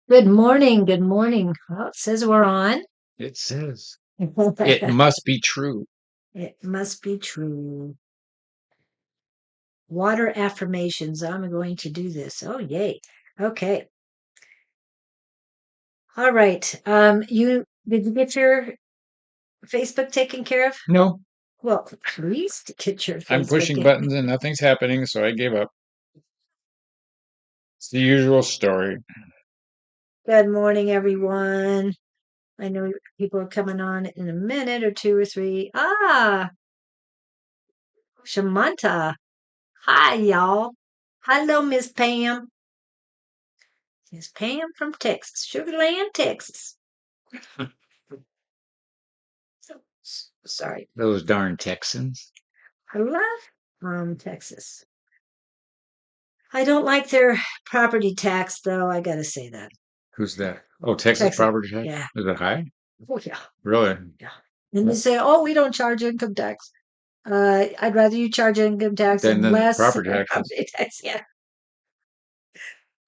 Good morning. Good morning. Well, it says we're on. It says it must be true. It must be true. Water affirmations. I'm going to do this. Oh, yay. Okay. All right. You did you get your Facebook taken care of? No, Well, please get your I'm Facebook. pushing buttons and nothing's happening, so I gave up. It's the usual story. Good morning, everyone. I know people are coming on in a minute or two or three. Shamanta. Hi, y'all. Hello, Miss Pam. Miss Pam from Texas, Sugar Land, Texas. Sorry. Those darn Texans. I love Texas. I don't like their property tax, though. I gotta say that. Who's that? Oh, Texas Texas, property tax? yeah. Is it high? Oh, yeah. Really? Yeah. And they say, oh, we don't charge income tax. I'd rather you charge income tax Then and the less property taxes. property tax. Yeah.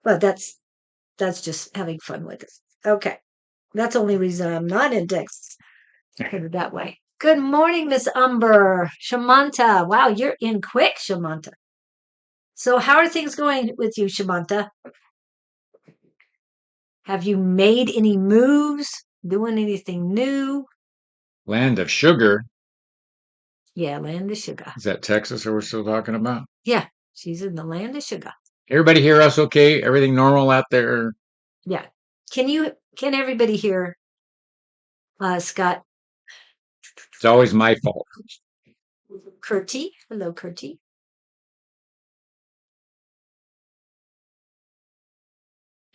But that's just having fun with it. Okay. That's the only reason I'm not in Texas. Put it that way. Good morning, Miss Umber. Shamanta. Wow, you're in quick, Shamanta. So how are things going with you, Shamanta? Have you made any moves? Doing anything new? Land of sugar. Yeah, land of sugar. Is that Texas that we're still talking about? Yeah, she's in the land of sugar. Everybody hear us okay? Everything normal out there? Yeah. Can everybody hear Scott It's always my fault. Curti? Hello, Curti.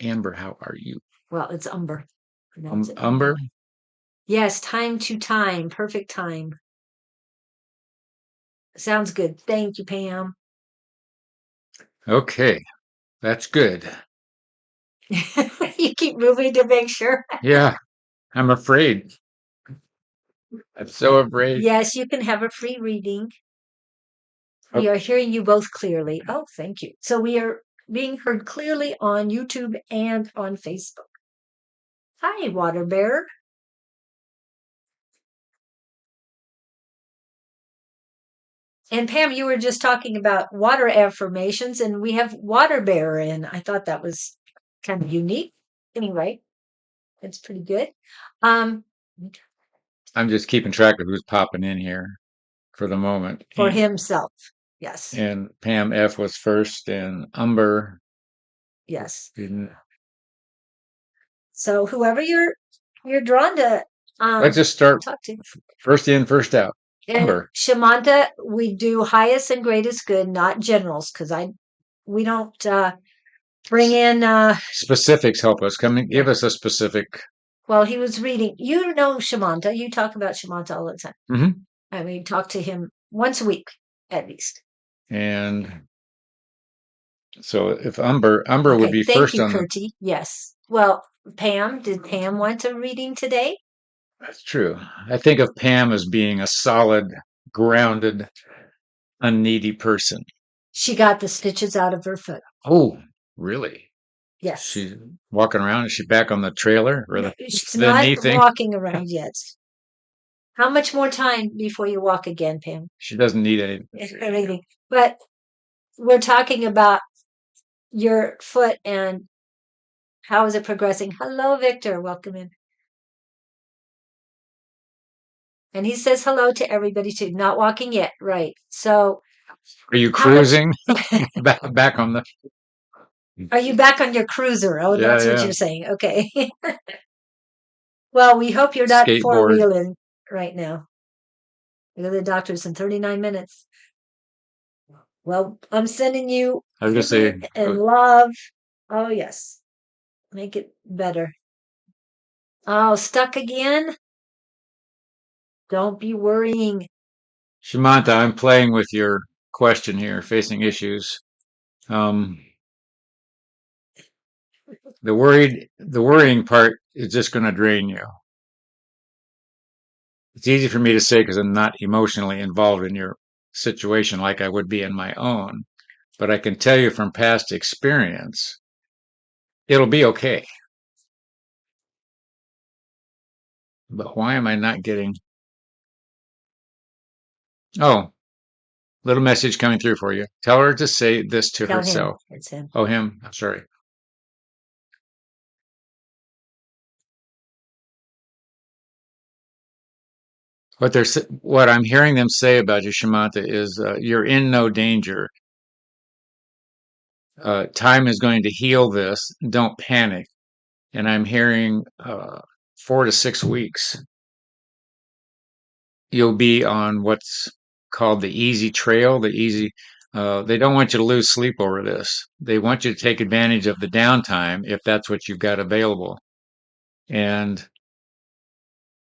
Amber, how are you? Well, it's Umber. Umber? Yes, time to time. Perfect time. Sounds good. Thank you, Pam. Okay, that's good. You keep moving to make sure. Yeah, I'm afraid. I'm so afraid. Yes, you can have a free reading. We Oh, are hearing you both clearly. Oh, thank you. So we are being heard clearly on YouTube and on Facebook. Hi, Water Bear. And Pam, you were just talking about water affirmations, and we have Water Bear in. I thought that was kind of unique. Anyway, it's pretty good. Um, I'm just keeping track of who's popping in here for the moment. for himself. Yes. And Pam F was first, and Umber Yes. didn't. So whoever you're drawn to Let's just start talk to. first in, first out. And Umber. Shamanta, we do highest and greatest good, not generals, because we don't bring in Specifics help us. Come and give us a specific. well, he was reading. You know Shamanta. You talk about Shamanta all the time. Mm-hmm. I mean, talk to him once a week at least. And so if Umber would Okay, be thank first you, on the. Curti. Yes. Well, Pam, did Pam want a reading today? That's true. I think of Pam as being a solid, grounded, unneedy person. She got the stitches out of her foot. Oh, really? Yes. She's walking around. Is she back on the trailer or No, she's the not knee thing? walking around yet. How much more time before you walk again, Pam? She doesn't need any. Anything. But we're talking about your foot and how is it progressing. Hello, Victor. Welcome in. And he says hello to everybody too. Not walking yet, right? So, Are you how much cruising? back on the. are you back on your cruiser? Oh, Yeah, that's what yeah. you're saying. Okay. Well, we hope you're not four Skateboard. wheeling right now. Go to the doctor's in 39 minutes. Well, I'm sending you I was gonna say, and love. Oh, yes. Make it better. Oh, stuck again? Don't be worrying. Shamanta, I'm playing with your question here, facing issues. Um, the worrying part is just going to drain you. It's easy for me to say because I'm not emotionally involved in your situation like I would be in my own. But I can tell you from past experience, it'll be okay. But why am I not getting? Oh, little message coming through for you. Tell her to say this to Tell him herself. it's him. Oh, him. I'm sorry. What I'm hearing them say about you, Shamanta, is you're in no danger. Time is going to heal this. Don't panic. And I'm hearing 4 to 6 weeks. You'll be on what's called the easy trail. They don't want you to lose sleep over this. They want you to take advantage of the downtime if that's what you've got available. And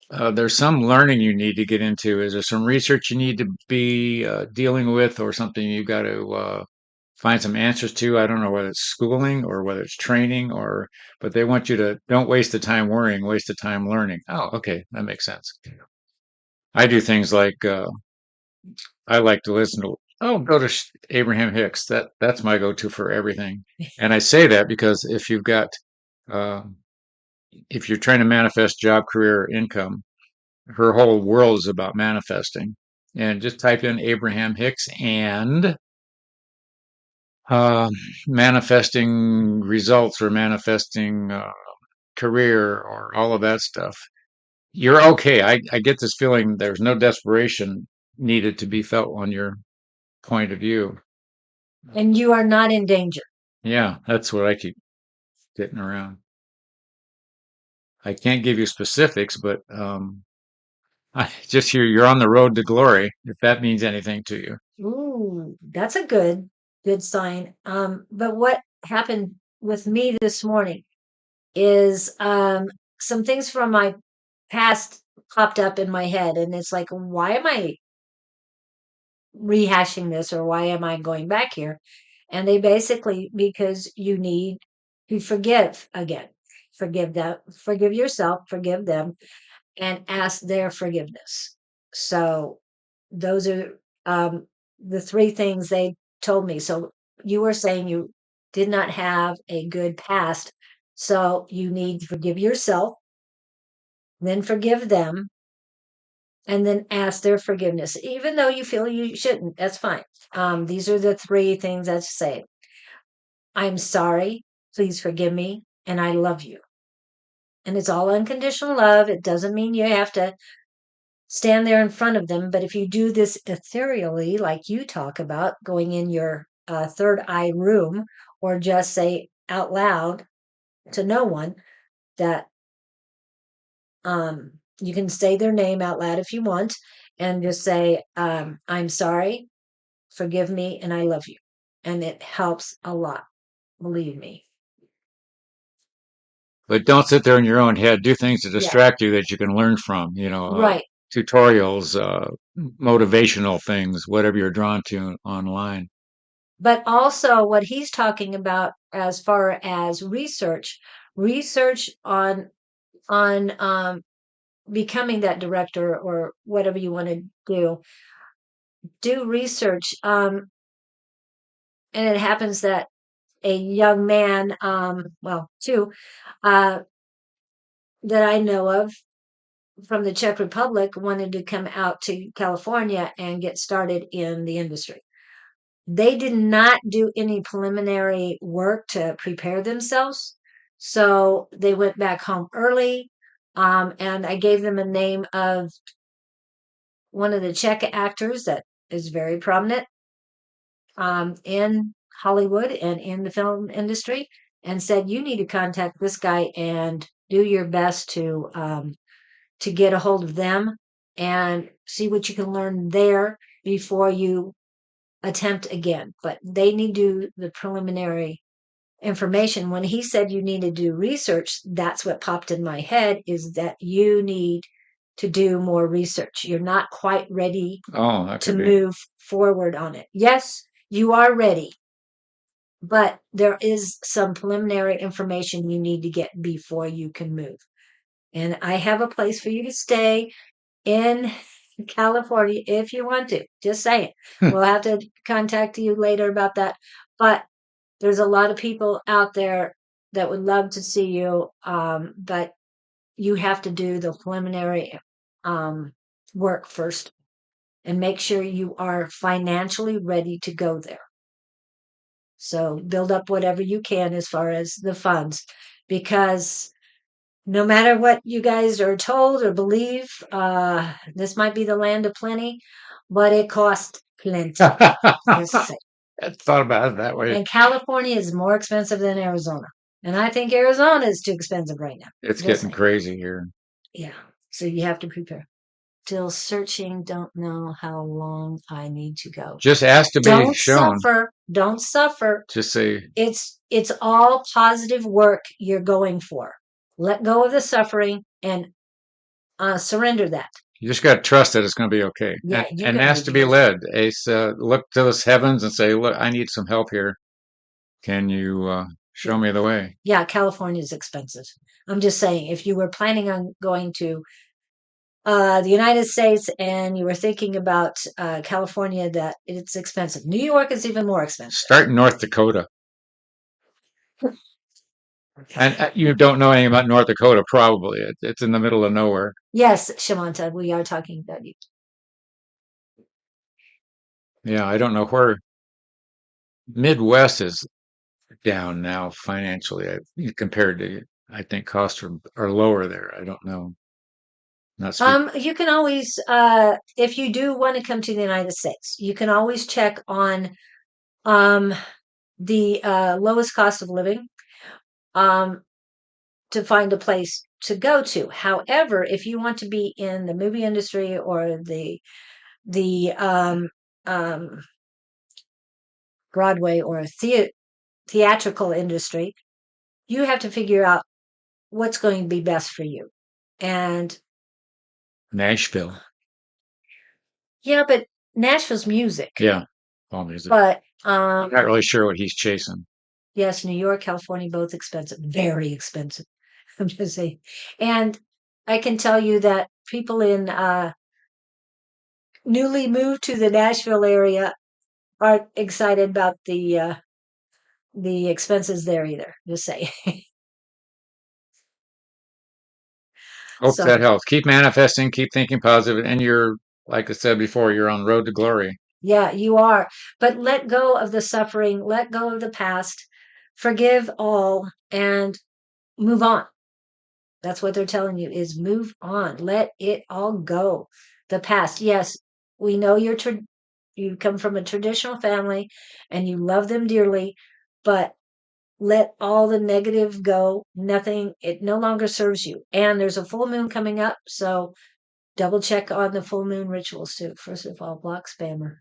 there's some learning you need to get into. Is there some research you need to be dealing with, or something you got to find some answers to? I don't know whether it's schooling or whether it's training, but they want you to don't waste the time worrying, waste the time learning. Oh, okay, that makes sense. I do things like I like to listen to. Oh, go to Abraham Hicks. That's my go-to for everything. And I say that because uh, if you're trying to manifest job, career, or income, her whole world is about manifesting. And just type in Abraham Hicks and uh, manifesting results or manifesting career or all of that stuff. You're okay. I get this feeling there's no desperation needed to be felt on your point of view. And you are not in danger. Yeah, that's what I keep getting around. I can't give you specifics, but I just hear you're on the road to glory, if that means anything to you. Ooh, that's a good sign. But what happened with me this morning is some things from my past popped up in my head, and it's like, why am I rehashing this, or why am I going back here? And they basically, because you need to forgive again, forgive them, forgive yourself, forgive them, and ask their forgiveness. So those are the three things they told me. So you were saying you did not have a good past, so you need to forgive yourself, then forgive them, and then ask their forgiveness, even though you feel you shouldn't. That's fine. These are the three things that say, I'm sorry, please forgive me, and I love you. And it's all unconditional love. It doesn't mean you have to stand there in front of them. But if you do this ethereally, like you talk about, going in your third eye room, or just say out loud to no one that you can say their name out loud if you want, and just say, I'm sorry, forgive me, and I love you. And it helps a lot, believe me. But don't sit there in your own head. Do things to Yeah, distract you that you can learn from, right. tutorials, motivational things, whatever you're drawn to online. But also what he's talking about as far as research on becoming that director or whatever you want to do research. And it happens that a young man, well, two, uh, that I know of from the Czech Republic wanted to come out to California and get started in the industry. They did not do any preliminary work to prepare themselves. So they went back home early. And I gave them a name of one of the Czech actors that is very prominent in Hollywood and in the film industry, and said, you need to contact this guy and do your best to get a hold of them and see what you can learn there before you attempt again. But they need to do the preliminary information. When he said you need to do research, that's what popped in my head, is that you need to do more research. You're not quite ready Oh, that to could be. move forward on it. Yes, you are ready, but there is some preliminary information you need to get before you can move. And I have a place for you to stay in California if you want to. Just saying. We'll have to contact you later about that. But there's a lot of people out there that would love to see you. But you have to do the preliminary work first and make sure you are financially ready to go there. So build up whatever you can as far as the funds, because no matter what you guys are told or believe, this might be the land of plenty, but it costs plenty. Just say. I thought about it that way. And California is more expensive than Arizona. And I think Arizona is too expensive right now. It's Just getting saying. crazy here. Yeah. So you have to prepare. Still searching, don't know how long I need to go. Just ask to be Don't shown. suffer. Don't suffer. Just say, It's all positive work you're going for. Let go of the suffering and surrender that. you just got to trust that it's going to be okay. Yeah, you're And going to ask to be be led. Ace, look to those heavens and say, look, I need some help here. Can you show me the way? Yeah, California is expensive. I'm just saying, if you were planning on going to the United States and you were thinking about California, that it's expensive. New York is even more expensive. Start in North Dakota. And you don't know anything about North Dakota, probably. It's in the middle of nowhere. Yes, Shamanta, we are talking about you. Yeah, I don't know where Midwest is down now financially compared to, I think costs are lower there. I don't know. Not speak. You can always, if you do want to come to the United States, you can always check on um, the lowest cost of living um, to find a place to go to. However, if you want to be in the movie industry or the um, Broadway or theatrical industry, you have to figure out what's going to be best for you. And Nashville. yeah, but Nashville's music. Yeah, all music. But I'm not really sure what he's chasing. yes, New York, California, both expensive, very expensive. I'm just saying. And I can tell you that people in newly moved to the Nashville area aren't excited about the expenses there either. Just say. Hope So that helps. Keep manifesting, keep thinking positive, and you're, like I said before, you're on the road to glory. yeah, you are. But let go of the suffering, let go of the past, forgive all, and move on. That's what they're telling you is move on. Let it all go. The past. Yes, we know you come from a traditional family and you love them dearly, but let all the negative go. Nothing, it no longer serves you. And there's a full moon coming up, so double check on the full moon rituals too. First of all, block spammer.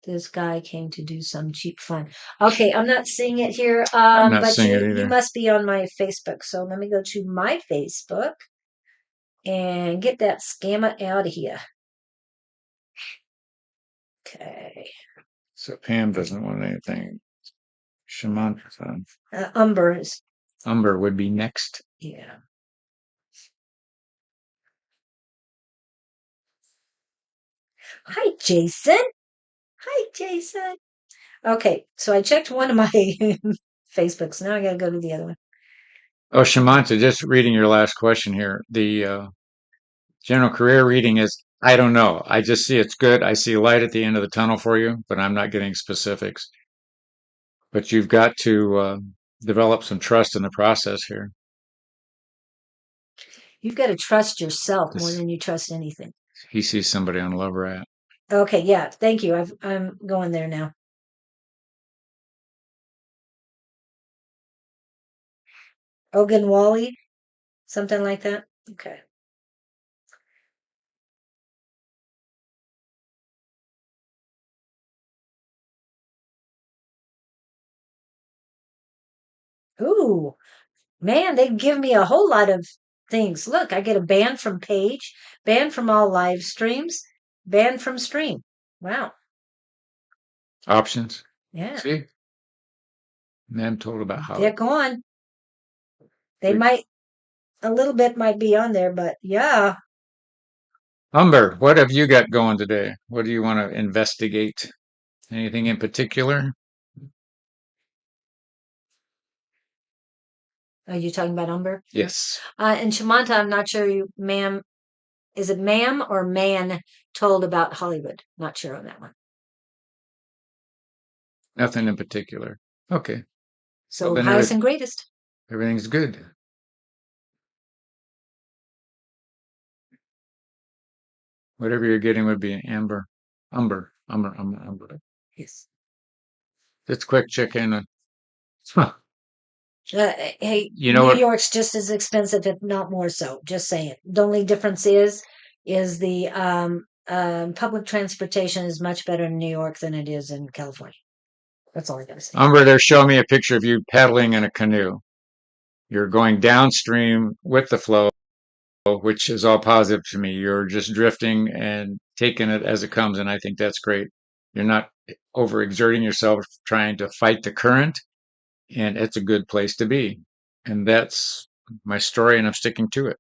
This guy came to do some cheap fun. Okay, I'm not seeing it here. I'm not But seeing it you either. must be on my Facebook. So let me go to my Facebook and get that scammer out of here. Okay. So Pam doesn't want anything. Shamanta, Umber is, Umber would be next. yeah. Hi, Jason. Hi, Jason. Okay, so I checked one of my Facebooks. Now I got to go to the other one. Oh, Shamanta, just reading your last question here. The general career reading is, I don't know. I just see it's good. I see light at the end of the tunnel for you, but I'm not getting specifics. But you've got to develop some trust in the process here. You've got to trust yourself more This, than you trust anything. he sees somebody on Love Rat. Okay, yeah, thank you. I'm going there now. Ogunwali, something like that. Okay. Ooh, man, they give me a whole lot of things. Look, I get a ban from page, ban from all live streams, ban from stream. Wow. Options. Yeah, See? And I'm told about how they're gone. They might, a little bit might be on there, but yeah. Umber, what have you got going today? What do you want to investigate? Anything in particular? Are you talking about Umber? Yes. And Shamanta, I'm not sure you, ma'am, is it ma'am or man told about Hollywood? Not sure on that one. Nothing in particular. Okay. Well, So then highest and greatest. everything's good. Whatever you're getting would be an amber. Umber. Yes. Just quick check in. Hey, You know New what? York's just as expensive, if not more so. Just saying. The only difference is the public transportation is much better in New York than it is in California. That's all I gotta say. Umber, they're showing me a picture of you paddling in a canoe. You're going downstream with the flow, which is all positive to me. You're just drifting and taking it as it comes, and I think that's great. You're not overexerting yourself trying to fight the current, and it's a good place to be. And that's my story, and I'm sticking to it.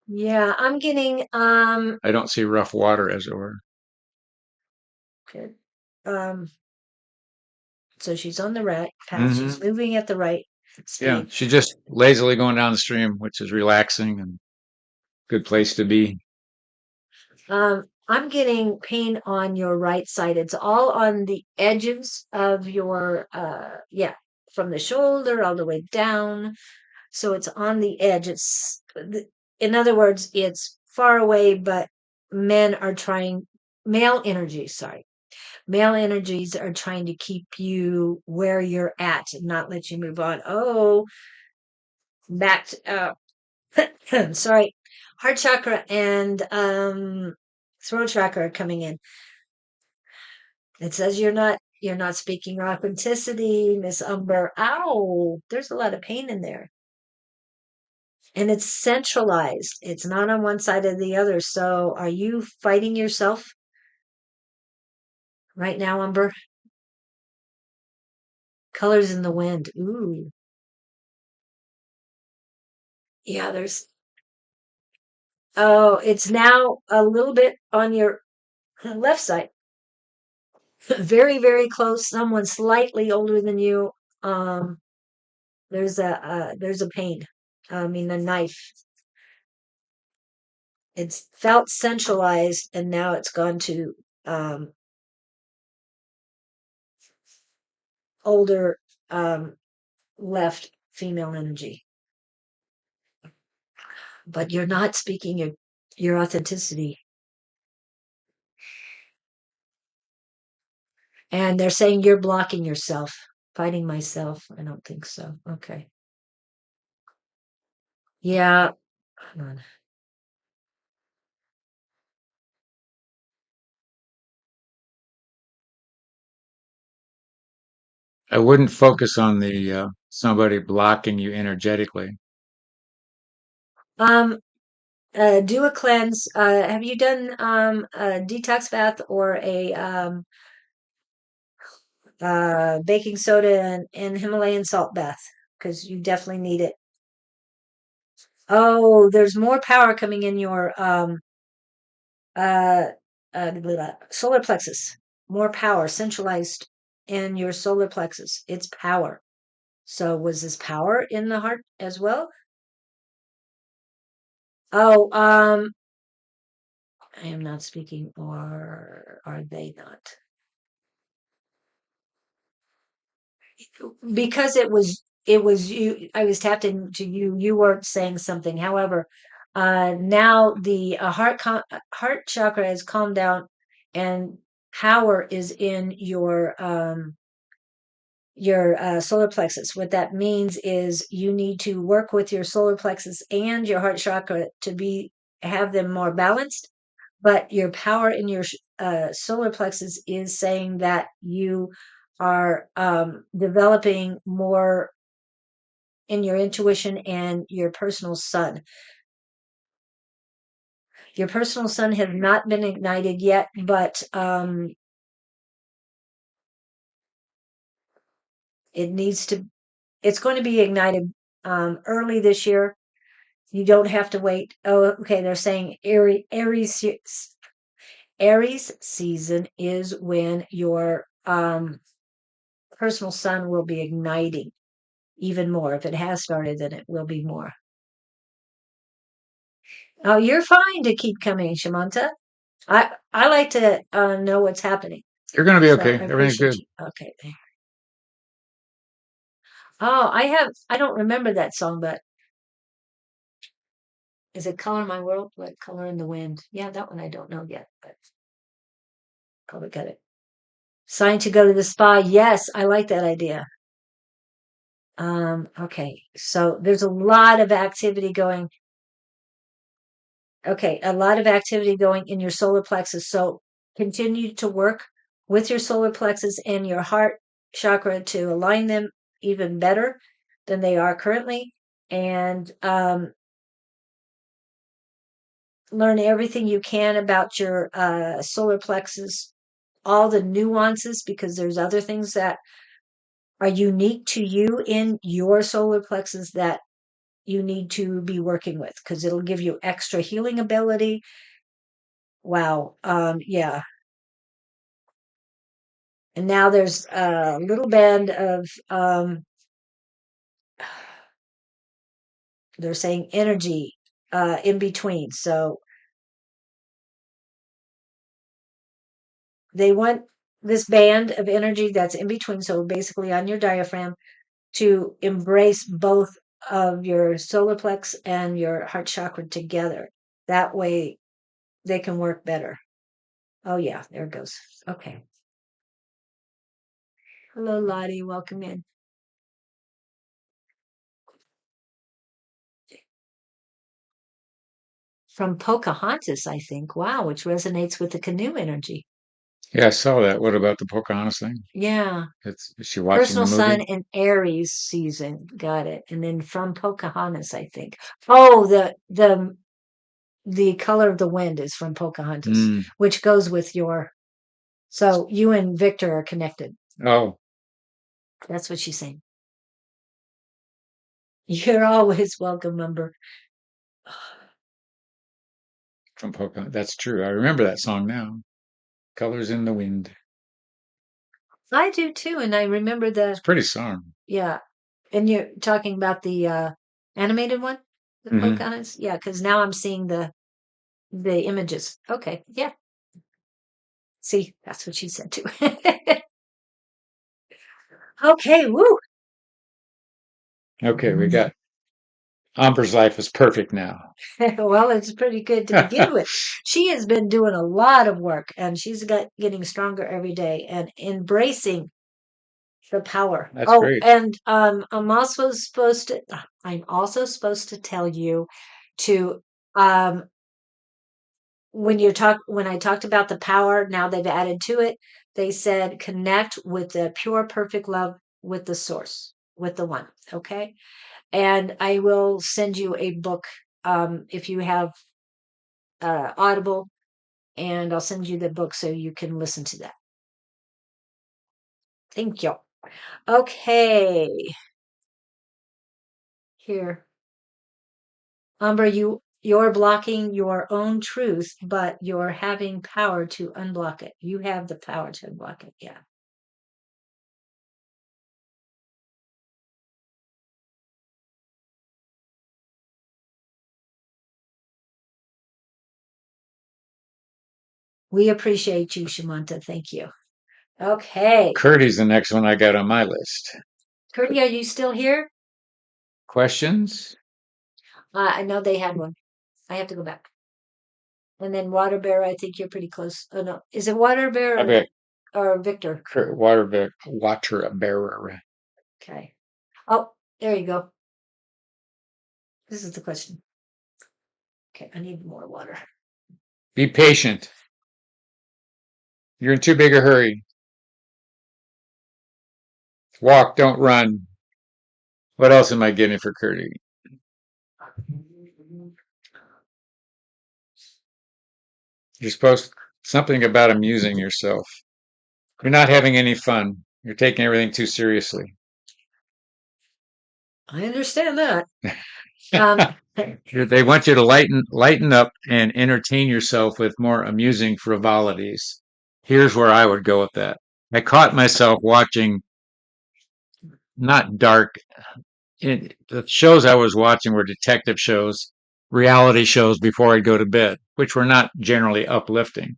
Yeah, I'm getting I don't see rough water, as it were. good. Um so she's on the right path. Hmm. She's moving at the right Yeah, speed. she's just lazily going down the stream, which is relaxing and good place to be. I'm getting pain on your right side. It's all on the edges of your yeah, from the shoulder all the way down. So it's on the edge. In other words, it's far away, but men are trying, male energies, sorry, male energies are trying to keep you where you're at and not let you move on. Oh, back sorry, heart chakra and throat chakra are coming in. It says you're not speaking authenticity, Miss Umber. Ow, there's a lot of pain in there. And it's centralized. It's not on one side or the other. So are you fighting yourself right now, Umber? Colors in the wind. Ooh. Yeah, there's oh, it's now a little bit on your left side. Very, very close. Someone slightly older than you. Um, there's a pain. I mean, a knife. It's felt centralized, and now it's gone to um, older left female energy. But you're not speaking your authenticity. And they're saying you're blocking yourself, fighting myself. I don't think so. Okay. Yeah. Hold on. I wouldn't focus on the somebody blocking you energetically. Um, do a cleanse. Have you done a detox bath or a baking soda and Himalayan salt bath? Because you definitely need it. Oh, there's more power coming in your uh, solar plexus. More power centralized in your solar plexus. It's power. So was this power in the heart as well? Oh, I am not speaking, or are they not? Because it was you. I was tapped into you. You weren't saying something. However, now the heart chakra has calmed down, and power is in your solar plexus. What that means is you need to work with your solar plexus and your heart chakra to have them more balanced. But your power in your solar plexus is saying that you are developing more in your intuition and your personal sun. Your personal sun has not been ignited yet, but it needs to. It's going to be ignited early this year. You don't have to wait. Oh, okay. They're saying Aries season is when your personal sun will be igniting. even more. If it has started, then it will be more. Oh, you're fine to keep coming, Shamanta. I like to know what's happening. You're going to be So okay. I Everything's appreciate good. you. Okay. Oh, I don't remember that song, but is it Color My World? Like Color in the Wind? Yeah, that one I don't know yet, but probably got it. Sign to go to the spa. Yes, I like that idea. Okay. So there's a lot of activity going. Okay, a lot of activity going in your solar plexus. So continue to work with your solar plexus and your heart chakra to align them even better than they are currently. And learn everything you can about your solar plexus, all the nuances, because there's other things that are unique to you in your solar plexus that you need to be working with because it'll give you extra healing ability. Wow. Yeah. And now there's a little band of they're saying energy in between. So they want this band of energy that's in between. So basically on your diaphragm to embrace both of your solar plex and your heart chakra together. That way they can work better. Oh yeah, there it goes. Okay. Hello, Lottie. Welcome in. From Pocahontas, I think. Wow, which resonates with the canoe energy. Yeah, I saw that. What about the Pocahontas thing? Yeah. Is she watching the Personal sun movie? in Aries season. Got it. And then from Pocahontas, I think. Oh, the color of the wind is from Pocahontas, Mm. which goes with your. So you and Victor are connected. Oh, That's what she's saying. You're always welcome, member. from Pocahontas. That's true. I remember that song now. Colors in the Wind. I do too, and I remember It's the a pretty song. yeah. And you're talking about the animated one, the Hmm. Pocahontas. Yeah, because now I'm seeing the images. Okay, yeah. See, that's what she said too. Okay, woo. Okay, we got Amber's life is perfect now. Well, it's pretty good to begin with. She has been doing a lot of work, and she's getting stronger every day and embracing the power. That's Oh, great. and I'm also supposed to tell you to um when I talked about the power, now they've added to it, they said connect with the pure perfect love with the source, with the one. Okay. And I will send you a book if you have Audible, and I'll send you the book so you can listen to that. Thank you. Okay. Here. Umbra, you're blocking your own truth, but you're having power to unblock it. You have the power to unblock it. Yeah. We appreciate you, Shamanta. Thank you. Okay. Curdy's the next one I got on my list. Curdy, are you still here? Questions? I know they had one. I have to go back. And then Water Bear, I think you're pretty close. Oh no. Is it Water I Bear bet or Victor? water bearer. Okay. Oh, there you go. This is the question. Okay, I need more water. Be patient. You're in too big a hurry. Walk, don't run. What else am I getting for Curdy? You're supposed something about amusing yourself. You're not having any fun. You're taking everything too seriously. I understand that. Um, They want you to lighten up and entertain yourself with more amusing frivolities. Here's where I would go with that. I caught myself watching not dark. The shows I was watching were detective shows, reality shows before I'd go to bed, which were not generally uplifting.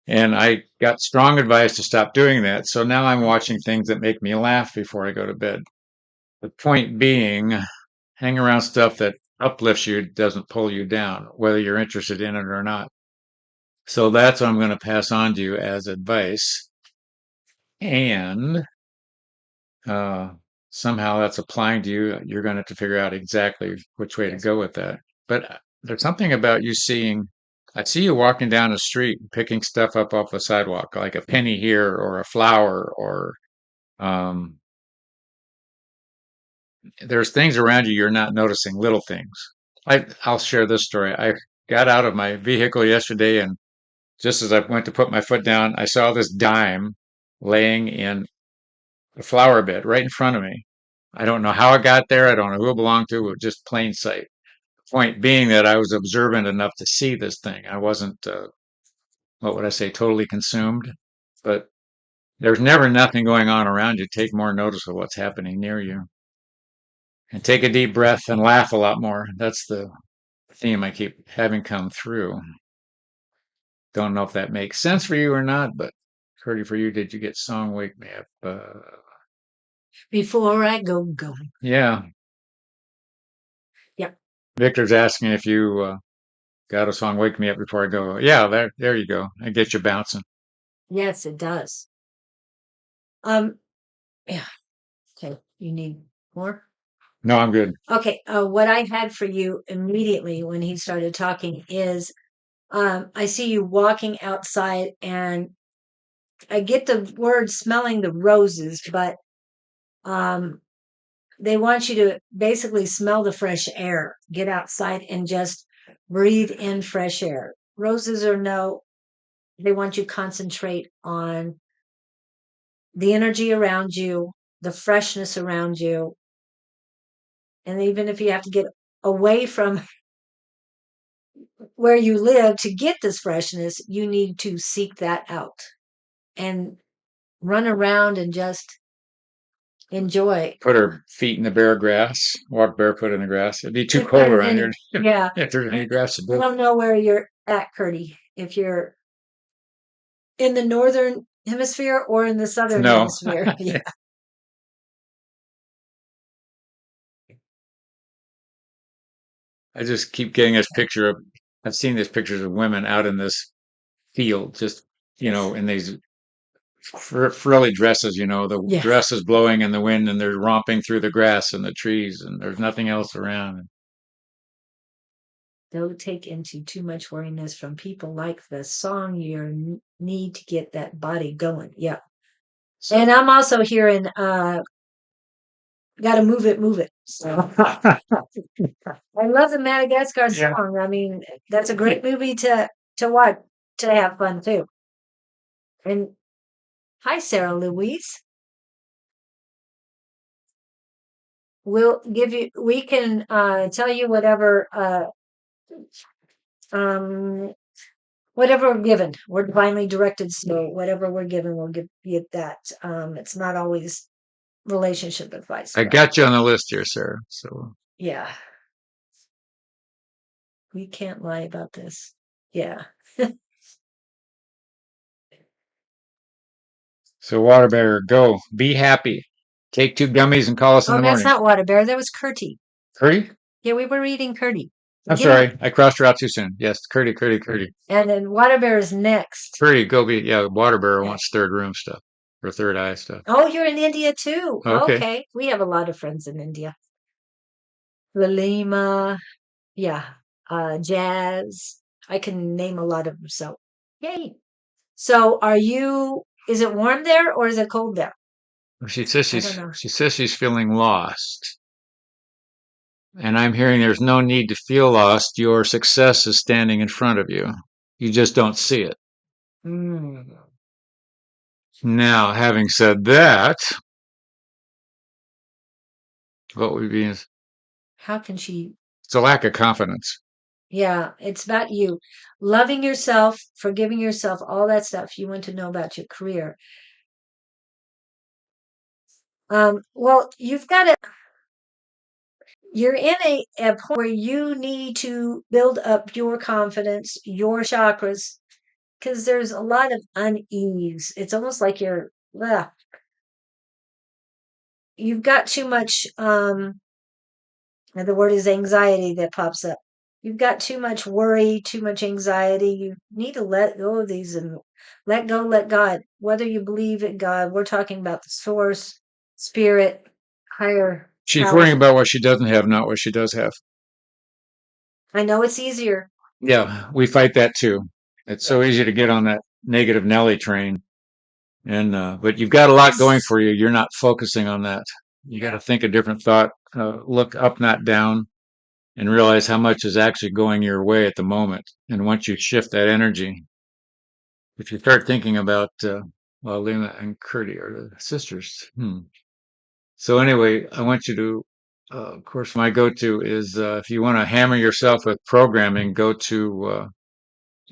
And I got strong advice to stop doing that. So now I'm watching things that make me laugh before I go to bed. The point being, hang around stuff that uplifts you, doesn't pull you down, whether you're interested in it or not. So that's what I'm going to pass on to you as advice. And uh, somehow that's applying to you. You're going to have to figure out exactly which way to go with that. But there's something about you seeing, I see you walking down the street, picking stuff up off the sidewalk, like a penny here or a flower, or um, there's things around you you're not noticing, little things. I'll share this story. I got out of my vehicle yesterday, and just as I went to put my foot down, I saw this dime laying in a flower bed right in front of me. I don't know how it got there. I don't know who it belonged to. It was just plain sight. Point being that I was observant enough to see this thing. I wasn't, what would I say, totally consumed. But there's never nothing going on around you. Take more notice of what's happening near you. And take a deep breath and laugh a lot more. That's the theme I keep having come through. Don't know if that makes sense for you or not, but Curdy, for you, did you get song Wake Me Up? Before I go. Yeah. Yep. Victor's asking if you got a song Wake Me Up Before I Go. Yeah, there you go. I get you bouncing. Yes, it does. Yeah. Okay. You need more? No, I'm good. Okay. What I had for you immediately when he started talking is I see you walking outside, and I get the word smelling the roses, but um, they want you to basically smell the fresh air, get outside and just breathe in fresh air. Roses are no, they want you to concentrate on the energy around you, the freshness around you. And even if you have to get away from where you live to get this freshness, you need to seek that out and run around and just enjoy. Put her feet in the bare grass, walk barefoot in the grass. It'd be too If cold there's around here any, yeah, if there's any grass to I do. don't know where you're at, Curdy. If you're in the northern hemisphere or in the southern No, hemisphere. Yeah. I just keep getting this picture of, I've seen these pictures of women out in this field, just, Yes. in these frilly dresses, the Yes. dress is blowing in the wind and they're romping through the grass and the trees and there's nothing else around. Don't take into too much worriness from people like the song. You need to get that body going. Yeah. And I'm also hearing gotta move it, move it. So I love the Madagascar Yeah. song. I mean, that's a great movie to watch, to have fun too. And hi, Sarah Louise. We can tell you um whatever we're given. We're divinely directed, so whatever we're given, we'll give you that. It's not always relationship advice, I but got you on the list here, Sarah. yeah, we can't lie about this. Yeah. So water bearer, go. Be happy. Take 2 gummies and call us in Oh, the that's morning. not Water Bear. That was Curdy. Curdy? Yeah, we were reading Curdy. I'm Get him. sorry. I crossed her out too soon. Yes, Curdy, Curdy, Curdy. And then Water Bear is next. Curdy, go be, yeah, water bearer Okay. wants third room stuff or third eye stuff. Oh, you're in India too. Okay. Okay. We have a lot of friends in India. Lalima, yeah. Jazz. I can name a lot of them. So, yay. So, is it warm there or is it cold there? She says I don't know. she's feeling lost. And I'm hearing there's no need to feel lost. Your success is standing in front of you. You just don't see it. Mm. Now, having said that, what would be it's How can she? a lack of confidence. Yeah, it's about you loving yourself, forgiving yourself, all that stuff you want to know about your career. Well, you've got it. you're in a point where you need to build up your confidence, your chakras, because there's a lot of unease. It's almost like you've got too much, and the word is anxiety that pops up. You've got too much worry, too much anxiety. You need to let go of these and let go, let God. Whether you believe in God, we're talking about the source, spirit, higher She's powers. worrying about what she doesn't have, not what she does have. I know it's easier. Yeah, we fight that too. It's so easy to get on that negative Nelly train. And but you've got a lot going for you. You're not focusing on that. You got to think a different thought. Look up, not down, and realize how much is actually going your way at the moment. And once you shift that energy, if you start thinking about, well, Lena and Curdy are the sisters. So anyway, I want you to, of course, my go-to is if you want to hammer yourself with programming, go to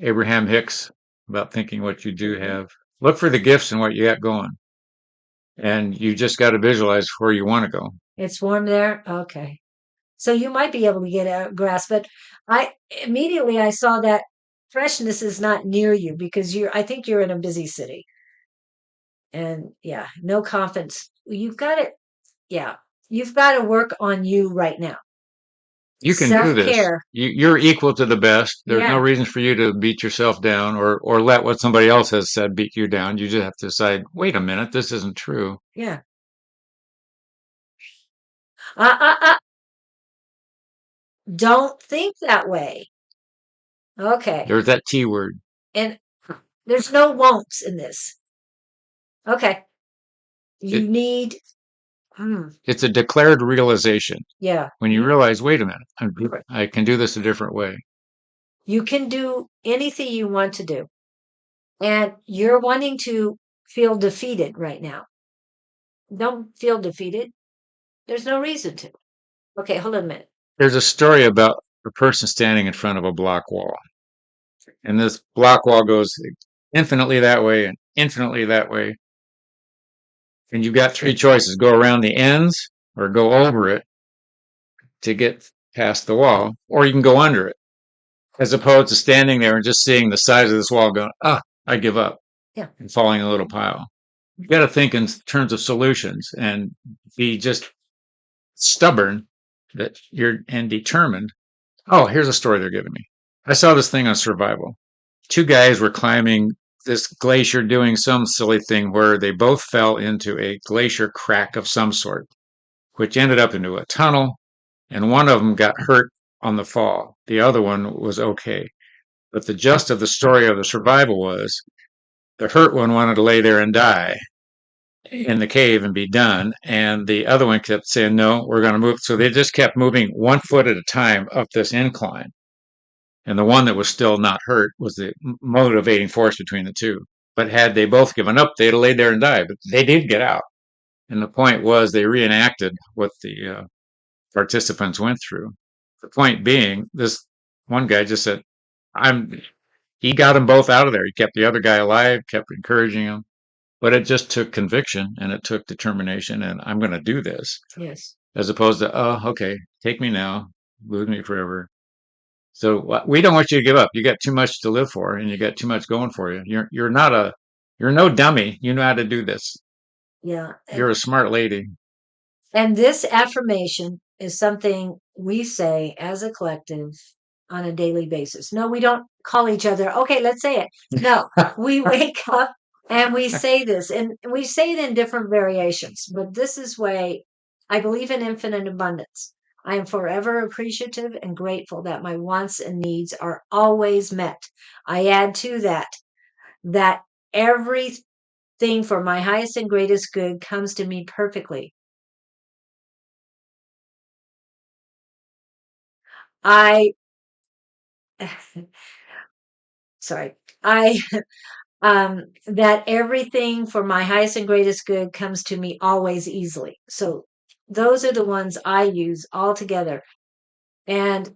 Abraham Hicks about thinking what you do have. Look for the gifts and what you got going. And you just got to visualize where you want to go. It's warm there. Okay. So you might be able to get a grasp, but I immediately I saw that freshness is not near you because I think you're in a busy city. And yeah, no confidence. You've got it. Yeah. You've got to work on you right now. You can do this. Self-care. You're equal to the best. There's no Yeah. reason for you to beat yourself down or let what somebody else has said beat you down. You just have to decide, wait a minute, this isn't true. Yeah. Uh, uh, uh, don't think that way. Okay. There's that T word. And there's no won'ts in this. Okay. You It, need, hmm, it's a declared realization. yeah. When you realize, wait a minute, I can do this a different way. You can do anything you want to do. And you're wanting to feel defeated right now. Don't feel defeated. There's no reason to. Okay, hold on a minute. There's a story about a person standing in front of a block wall. And this block wall goes infinitely that way and infinitely that way. And you've got three choices: go around the ends or go over it to get past the wall, or you can go under it, as opposed to standing there and just seeing the size of this wall going, I give up, Yeah. and falling in a little pile. You got to think in terms of solutions and be just stubborn that you're and determined. Oh, here's a story they're giving me. I saw this thing on survival. Two guys were climbing this glacier doing some silly thing where they both fell into a glacier crack of some sort, which ended up into a tunnel, and one of them got hurt on the fall. The other one was okay. But the gist of the story of the survival was the hurt one wanted to lay there and die in the cave and be done. And the other one kept saying, no, we're going to move. So they just kept moving 1 foot at a time up this incline. And the one that was still not hurt was the motivating force between the two. But had they both given up, they'd have laid there and died. But they did get out. And the point was they reenacted what the participants went through. The point being, this one guy just said, he got them both out of there. He kept the other guy alive, kept encouraging him. But it just took conviction and it took determination. And I'm going to do this Yes. as opposed to, oh, okay, take me now, lose me forever. So we don't want you to give up. You got too much to live for, and you got too much going for you. You're no dummy. You know how to do this. Yeah. You're a smart lady. And this affirmation is something we say as a collective on a daily basis. No, we don't call each other, okay, let's say it. No, we wake up and we say this, and we say it in different variations, but this is way I believe in infinite abundance. I am forever appreciative and grateful that my wants and needs are always met. I add to that everything for my highest and greatest good comes to me perfectly. I sorry. I that everything for my highest and greatest good comes to me always easily. So those are the ones I use all together. And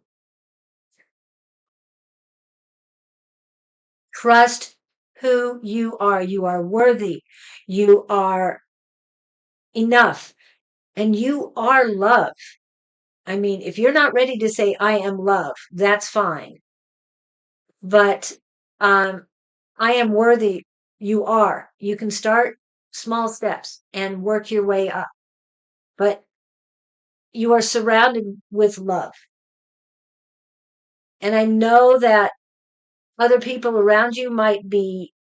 trust who you are. You are worthy. You are enough. And you are love. I mean, if you're not ready to say, I am love, that's fine. But I am worthy. You are. You can start small steps and work your way up. But you are surrounded with love. And I know that other people around you might be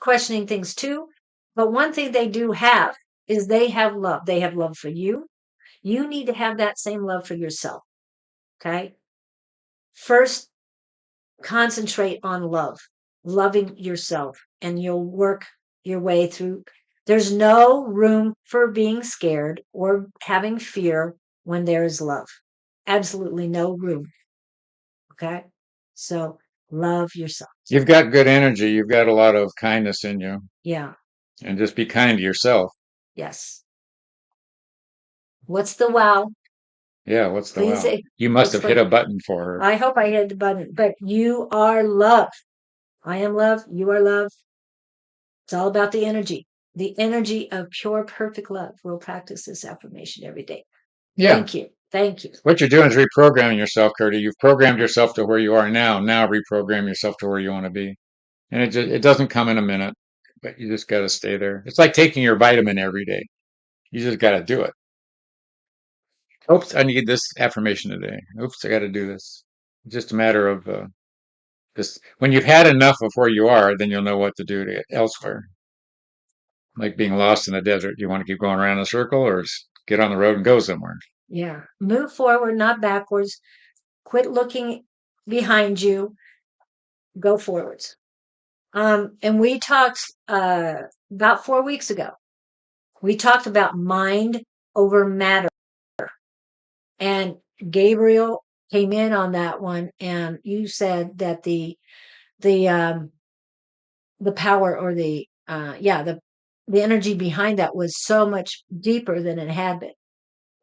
questioning things too. But one thing they do have is they have love. They have love for you. You need to have that same love for yourself. Okay. First, concentrate on love, loving yourself, and you'll work your way through. There's no room for being scared or having fear when there is love. Absolutely no room. Okay. So love yourself. You've got good energy. You've got a lot of kindness in you. Yeah. And just be kind to yourself. Yes. What's the wow? Yeah, what's the Please wow? You must have hit explain. a button for her. I hope I hit the button, but you are love. I am love. You are love. It's all about the energy of pure, perfect love. We'll practice this affirmation every day. Yeah. Thank you. Thank you. What you're doing is reprogramming yourself, Curdy. You've programmed yourself to where you are now. Now reprogram yourself to where you want to be. And it doesn't come in a minute, but you just got to stay there. It's like taking your vitamin every day. You just got to do it. Oops, I need this affirmation today. Oops, I got to do this. It's just a matter of just when you've had enough of where you are, then you'll know what to do to get elsewhere. Like being lost in the desert. You want to keep going around in a circle or get on the road and go somewhere. Yeah. Move forward, not backwards. Quit looking behind you. Go forwards. And we talked about 4 weeks ago. We talked about mind over matter. And Gabriel came in on that one, and you said that the power or the energy behind that was so much deeper than it had been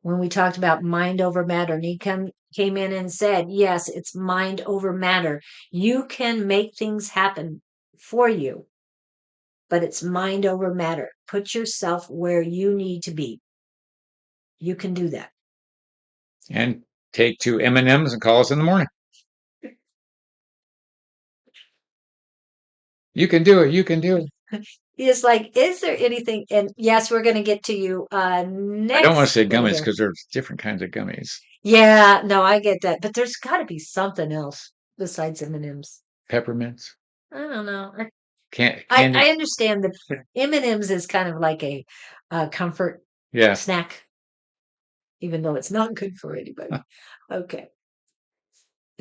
when we talked about mind over matter. And he came in and said, yes, it's mind over matter. You can make things happen for you, but it's mind over matter. Put yourself where you need to be. You can do that. And take 2 M&Ms and call us in the morning. You can do it. You can do it. It's like, is there anything? And yes, we're going to get to you next. I don't want to say What is gummies there? because there's different kinds of gummies. Yeah, no, I get that, but there's got to be something else besides M&Ms. Peppermints. I don't know. Candy. I understand that M&Ms is kind of like a comfort Yeah. snack, even though it's not good for anybody. Okay.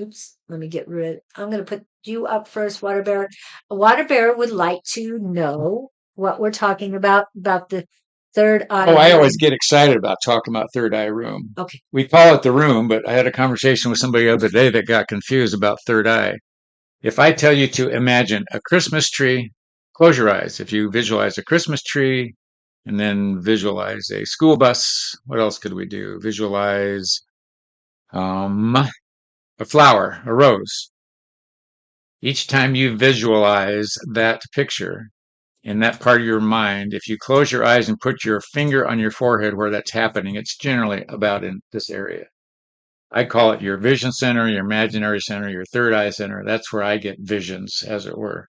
Oops, let me get rid. I'm going to put you up first, Water Bear. Water Bear would like to know what we're talking about the third eye. Oh, I always get excited about talking about third eye room. Okay. We call it the room, but I had a conversation with somebody the other day that got confused about third eye. If I tell you to imagine a Christmas tree, close your eyes. If you visualize a Christmas tree and then visualize a school bus, what else could we do? Visualize a flower, a rose. Each time you visualize that picture in that part of your mind, if you close your eyes and put your finger on your forehead where that's happening, it's generally about in this area. I call it your vision center, your imaginary center, your third eye center. That's where I get visions, as it were.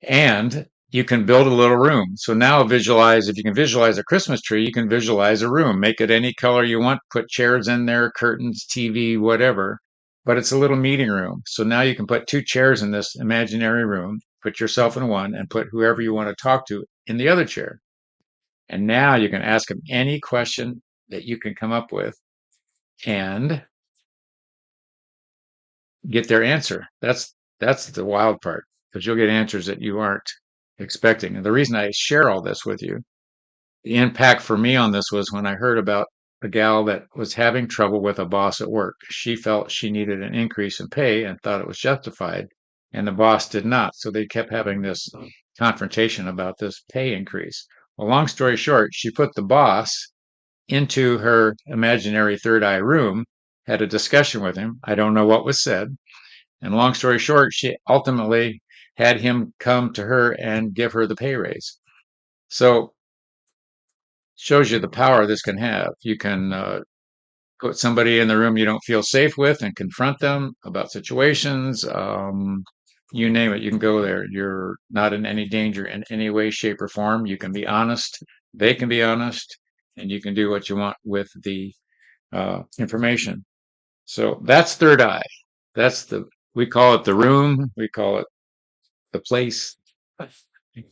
And you can build a little room. So now visualize, if you can visualize a Christmas tree, you can visualize a room. Make it any color you want, put chairs in there, curtains, TV, whatever. But it's a little meeting room. So now you can put 2 chairs in this imaginary room, put yourself in one, and put whoever you want to talk to in the other chair. And now you can ask them any question that you can come up with and get their answer. That's the wild part, because you'll get answers that you aren't expecting. And the reason I share all this with you, the impact for me on this was when I heard about a gal that was having trouble with a boss at work. She felt she needed an increase in pay and thought it was justified, and the boss did not. So they kept having this confrontation about this pay increase. Well, long story short, she put the boss into her imaginary third eye room, had a discussion with him. I don't know what was said. And long story short, she ultimately had him come to her and give her the pay raise. So shows you the power this can have. You can put somebody in the room you don't feel safe with and confront them about situations. You name it, you can go there. You're not in any danger in any way, shape, or form. You can be honest. They can be honest, and you can do what you want with the information. So that's third eye. That's we call it the room. We call it the place,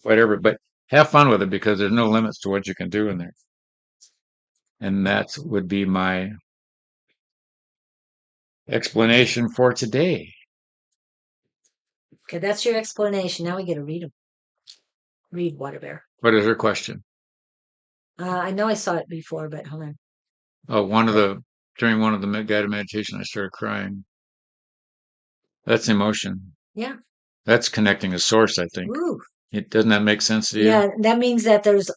whatever. But have fun with it because there's no limits to what you can do in there. And that would be my explanation for today. Okay, that's your explanation. Now we get to read them. Read Water Bear. What is her question? I know I saw it before, but hold on. Oh, during one of the guided meditation, I started crying. That's emotion. Yeah. That's connecting to source, I think. Ooh. Doesn't that make sense to you? Yeah, that means that there's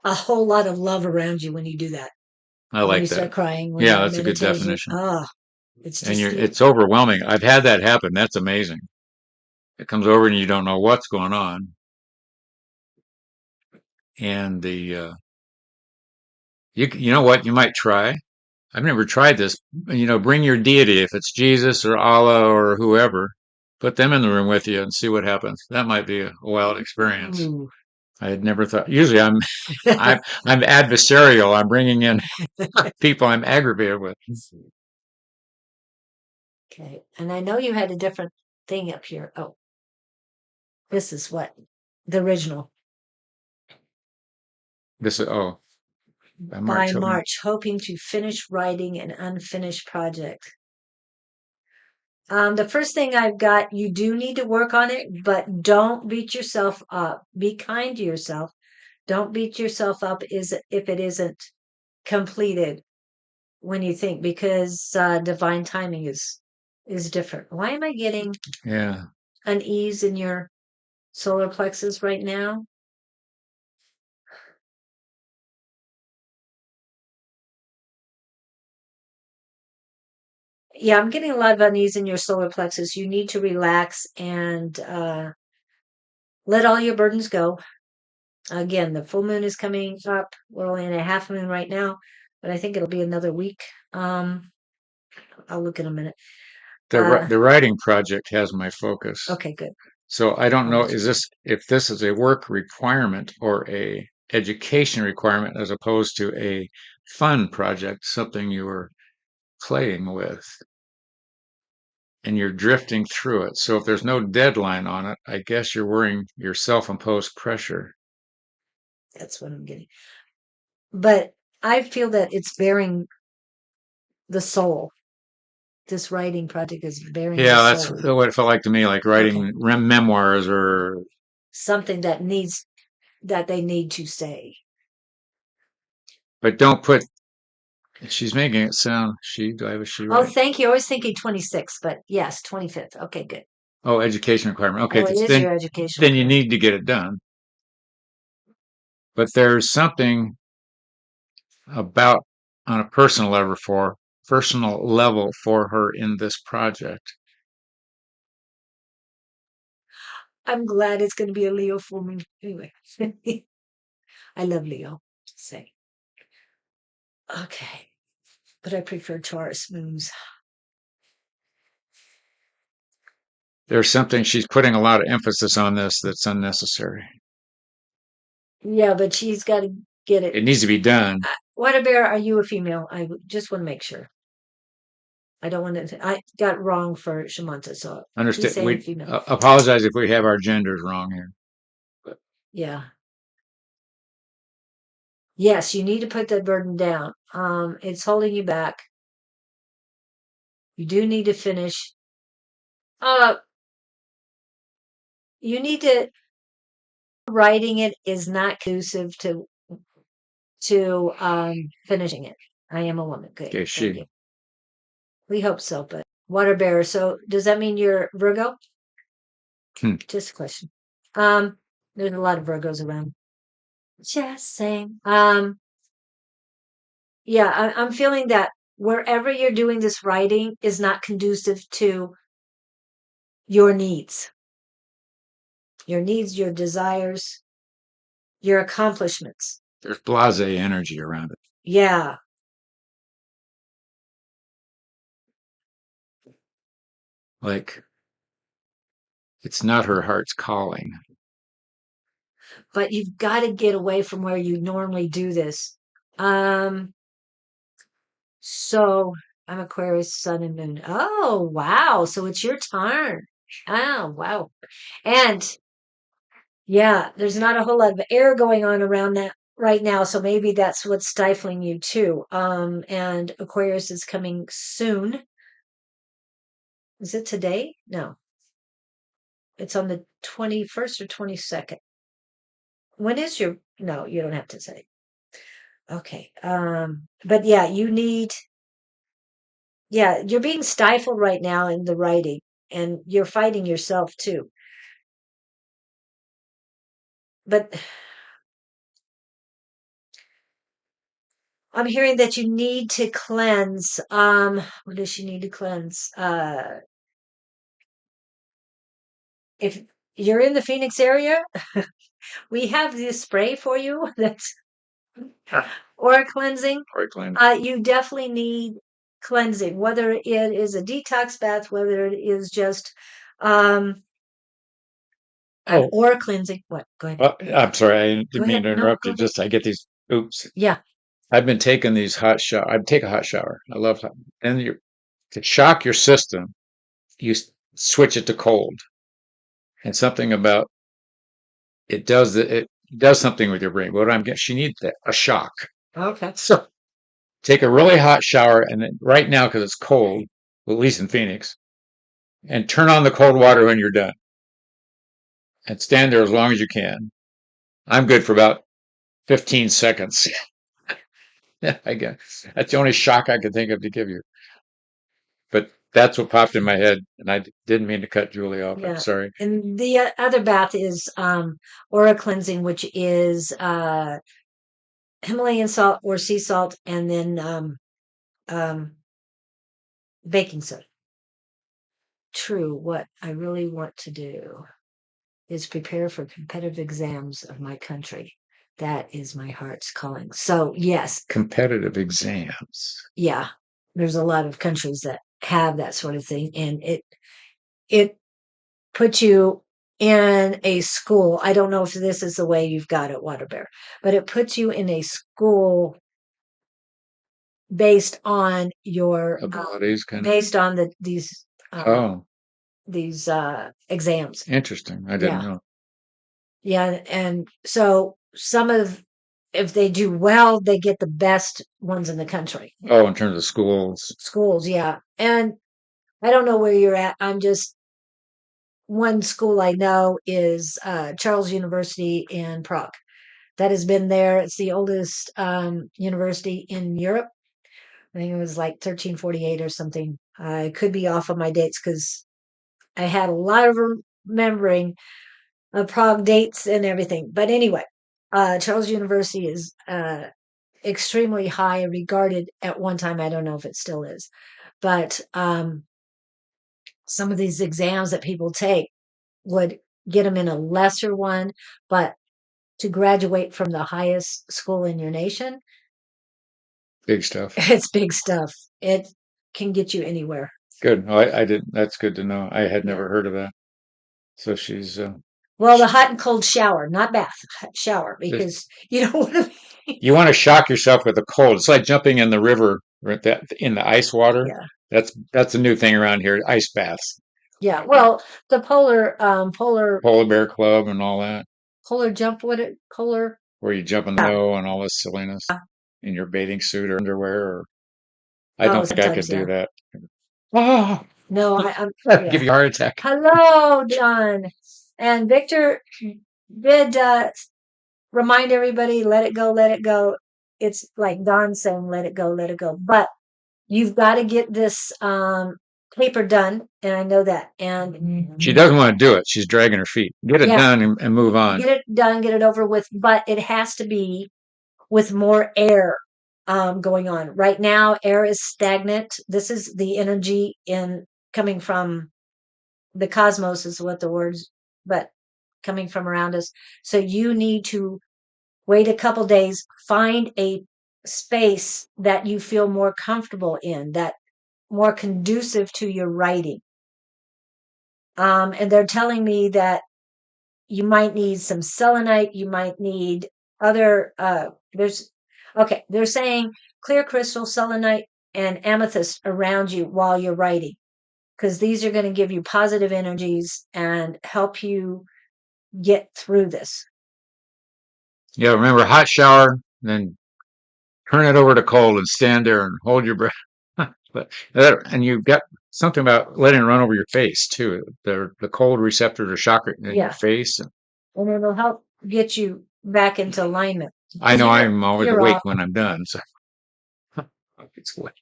a whole lot of love around you when you do that. I When like you that. start crying, when Yeah, you're that's a good meditating. definition. It's And just it's overwhelming. I've had that happen. That's amazing. It comes over and you don't know what's going on. And you know what? You might try. I've never tried this. Bring your deity, if it's Jesus or Allah or whoever, put them in the room with you and see what happens. That might be a wild experience. Ooh. I had never thought. Usually, I'm adversarial. I'm bringing in people I'm aggravated with. Okay, and I know you had a different thing up here. Oh, this is what the original. This is by By March. March, hoping to finish writing an unfinished project. The first thing I've got, you do need to work on it, but don't beat yourself up. Be kind to yourself. Don't beat yourself up if it isn't completed when you think, because divine timing is different. Why am I getting Yeah. unease in your solar plexus right now? Yeah, I'm getting a lot of unease in your solar plexus. You need to relax and let all your burdens go. Again, the full moon is coming up. We're only in a half moon right now, but I think it'll be another week. I'll look in a minute. The writing project has my focus. Okay, good. So I don't know, That's if this is a work requirement or a education requirement as opposed to a fun project, something you were playing with and you're drifting through it. So if there's no deadline on it, I guess you're worrying your self-imposed pressure. That's what I'm getting. But I feel that it's bearing the soul. This writing project is bearing the Yeah, that's soul. what it felt like to me, like Okay. writing memoirs or Something that they need to say. but don't put she's making it sound do I have a she Oh, right? thank you. I was thinking 26, but yes, 25th. Okay, good. Oh, education requirement. Okay, Oh, it is your education then you requirement. need to get it done. But there's something about on a personal level for her in this project. I'm glad it's going to be a Leo for me. Anyway, I love Leo. Say. Okay, but I prefer Taurus moons. There's something she's putting a lot of emphasis on this that's unnecessary. Yeah, but she's got to get it. It needs to be done. Water Bear, are you a female? I just want to make sure. I don't want to. I got wrong for Shamanta, so he's Understand? saying We female. apologize if we have our genders wrong here. But Yeah. Yes, you need to put that burden down. It's holding you back. You do need to finish. Uh, you need to. Writing it is not conducive to finishing it. I am a woman. Good. okay, Thank she. you. We hope so, but water bearer. So does that mean you're Virgo? Hmm. Just a question. There's a lot of Virgos around. Just saying. Yeah, I'm feeling that wherever you're doing this writing is not conducive to your needs, your desires, your accomplishments. There's blase energy around it. Yeah. like it's not her heart's calling. But you've got to get away from where you normally do this. Um, so I'm Aquarius, Sun and Moon. Oh, wow. So it's your turn. Oh, wow. And yeah, there's not a whole lot of air going on around that right now. So maybe that's what's stifling you too. And Aquarius is coming soon. Is it today? No, it's on the 21st or 22nd. When is your, no, you don't have to say. Okay. But yeah, yeah, you're being stifled right now in the writing and you're fighting yourself too. But I'm hearing that you need to cleanse. What does she need to cleanse? If you're in the Phoenix area, we have this spray for you that's aura cleansing. Or clean. You definitely need cleansing, whether it is a detox bath, whether it is just an Oh, aura cleansing. What? Go ahead. well, I'm sorry, I Go didn't mean ahead. to No, interrupt go you. ahead. Just I get these. Oops, Yeah. I've been taking these hot shower. I take a hot shower. I love hot, and you to shock your system, you switch it to cold, and something about it does something with your brain. What I'm getting, she needs a shock. Okay. So take a really hot shower, and then right now because it's cold, well, at least in Phoenix, and turn on the cold water when you're done, and stand there as long as you can. I'm good for about 15 seconds. I guess that's the only shock I could think of to give you. But that's what popped in my head, and I didn't mean to cut Julie off. I'm Yeah. sorry. And the other bath is aura cleansing, which is Himalayan salt or sea salt, and then um, baking soda. True. What I really want to do is prepare for competitive exams of my country. That is my heart's calling. So yes, Competitive exams. yeah, there's a lot of countries that have that sort of thing, and it puts you in a school. I don't know if this is the way you've got it, Water Bear, but it puts you in a school based on your Abilities, kind of. based on Oh, these exams. interesting. I didn't Yeah. know. Yeah, and so some of if they do well, they get the best ones in the country. Oh, in terms of schools. Schools, yeah. And I don't know where you're at. I'm just one school I know is Charles University in Prague. That has been there. It's the oldest university in Europe. I think it was like 1348 or something. I could be off on my dates because I had a lot of remembering Prague dates and everything. But anyway, Charles University is extremely high regarded at one time. I don't know if it still is, but some of these exams that people take would get them in a lesser one, but to graduate from the highest school in your nation, Big stuff. it's big stuff. It can get you anywhere. Good. Oh, I didn't. That's good to know. I had Yeah. never heard of that. So she's Well, the hot and cold shower, not bath, hot shower, just, because you don't want to. you want to shock yourself with the cold. It's like jumping in the river that in the ice water. Yeah. That's a new thing around here. Ice baths, Yeah. Well, the polar polar bear club, and all that, polar jump, what it polar. where you jump in the snow and all this silliness in your bathing suit or underwear. Or I Oh, don't think I could sometimes, do yeah. that. Oh, No, I'm that'd give yeah. you a heart attack. Hello, John. And Victor did remind everybody, let it go, let it go. It's like Don saying, let it go, let it go. But you've got to get this paper done, and I know that. And She doesn't want to do it. She's dragging her feet. Get it yeah, done and move on. get it done, get it over with. But it has to be with more air going on. Right now, air is stagnant. This is the energy in coming from the cosmos is what the words, but coming from around us. So you need to wait a couple days, find a space that you feel more comfortable in, that more conducive to your writing. And they're telling me that you might need some selenite, you might need other they're saying clear crystal, selenite, and amethyst around you while you're writing, because these are going to give you positive energies and help you get through this. Yeah, remember hot shower, then turn it over to cold and stand there and hold your breath. And you've got something about letting it run over your face too. The cold receptors are shocker in your Yeah. face. And it'll help get you back into alignment. I know I'm always You're awake off. when I'm done. So it's late.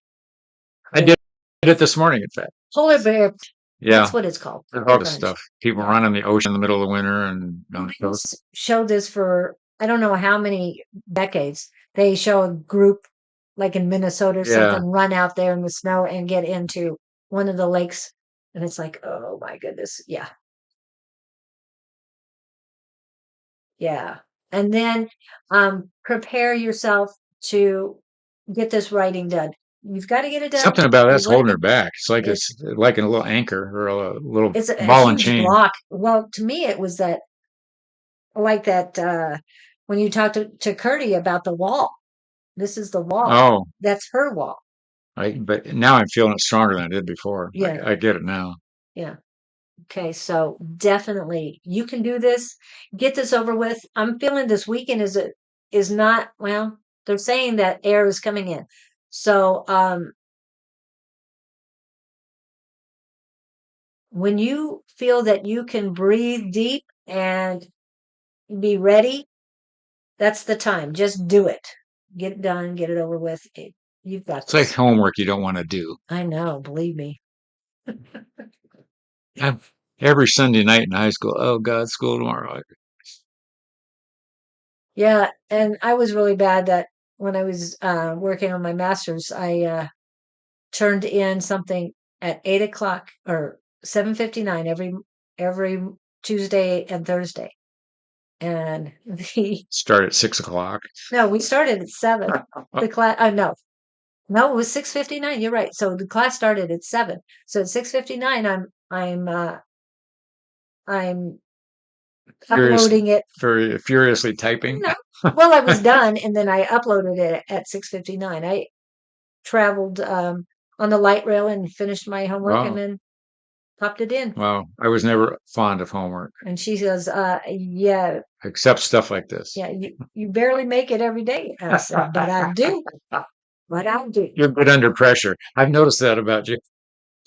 I Yeah. did it this morning, in fact. Polar bear. Yeah, That's what it's called. all this stuff. People run in the ocean in the middle of the winter and don't They showed this for I don't know how many decades. They show a group like in Minnesota or Yeah, something run out there in the snow and get into one of the lakes. And it's like, oh my goodness. Yeah. Yeah. And then prepare yourself to get this writing done. You've got to get it done. something about You that's want to holding get her back. it's It's like a little anchor or a little it's a ball and huge chain. block. Well, to me it was that like that when you talked to Curdy about the wall. This is the wall. Oh, That's her wall. but now I'm feeling it stronger than I did before. Yeah. I get it now. Yeah. Okay. So definitely you can do this. Get this over with. I'm feeling this weekend is not well, they're saying that air is coming in. So when you feel that you can breathe deep and be ready, that's the time. Just do it. Get it done, get it over with. You've got It's like this. homework you don't want to do. I know, believe me. Every Sunday night in high school, oh God, school tomorrow. Yeah, and I was really bad that when I was working on my master's, I turned in something at 8 o'clock or 7:59 every Tuesday and Thursday. And the Start at 6 o'clock. no, we started at 7. The class no, it was 6:59. You're right. So the class started at 7. So at 6:59 I'm Furious, uploading it. very furiously typing. No. Well, I was done and then I uploaded it at 6:59. I traveled on the light rail and finished my homework and Wow. then popped it in. Wow. I was never fond of homework, And she says, yeah, except stuff like this. yeah, you barely make it every day. I said, but I do. But I do. You're good under pressure. I've noticed that about you.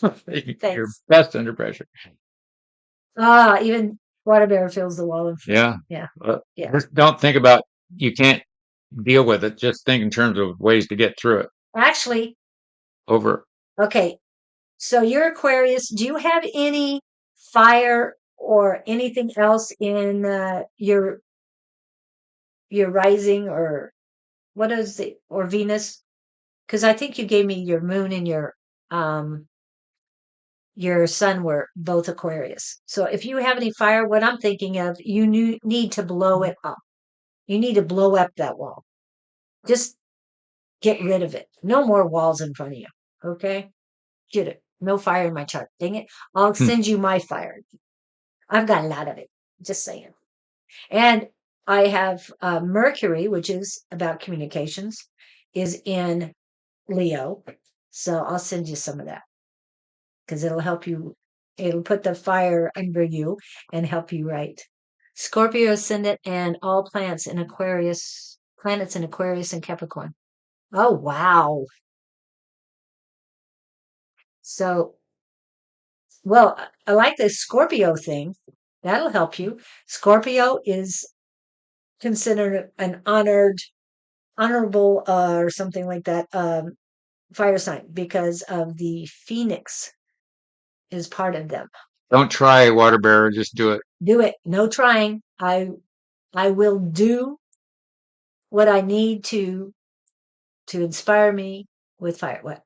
You're Thanks. best under pressure. Even Water Bear fills the wall. Yeah. Yeah. Yeah. Just don't think about you can't deal with it. Just think in terms of ways to get through it. Actually, Over. okay. So you're Aquarius. Do you have any fire or anything else in your rising or what is it or Venus? Because I think you gave me your moon and your sun were both Aquarius. So if you have any fire, what I'm thinking of, you need to blow it up. You need to blow up that wall. Just get rid of it. No more walls in front of you. Okay? Get it. No fire in my chart. Dang it. I'll send you my fire. I've got a lot of it. Just saying. And I have Mercury, which is about communications, is in Leo. So I'll send you some of that because it'll help you. It'll put the fire under you and help you write. Scorpio ascendant and all planets in Aquarius and Capricorn. Oh, wow. So, well, I like the Scorpio thing. That'll help you. Scorpio is considered an honorable, or something like that, fire sign because of the phoenix is part of them. Don't try water bearer. Just do it. Do it. No trying. I will do what I need to inspire me with fire. What?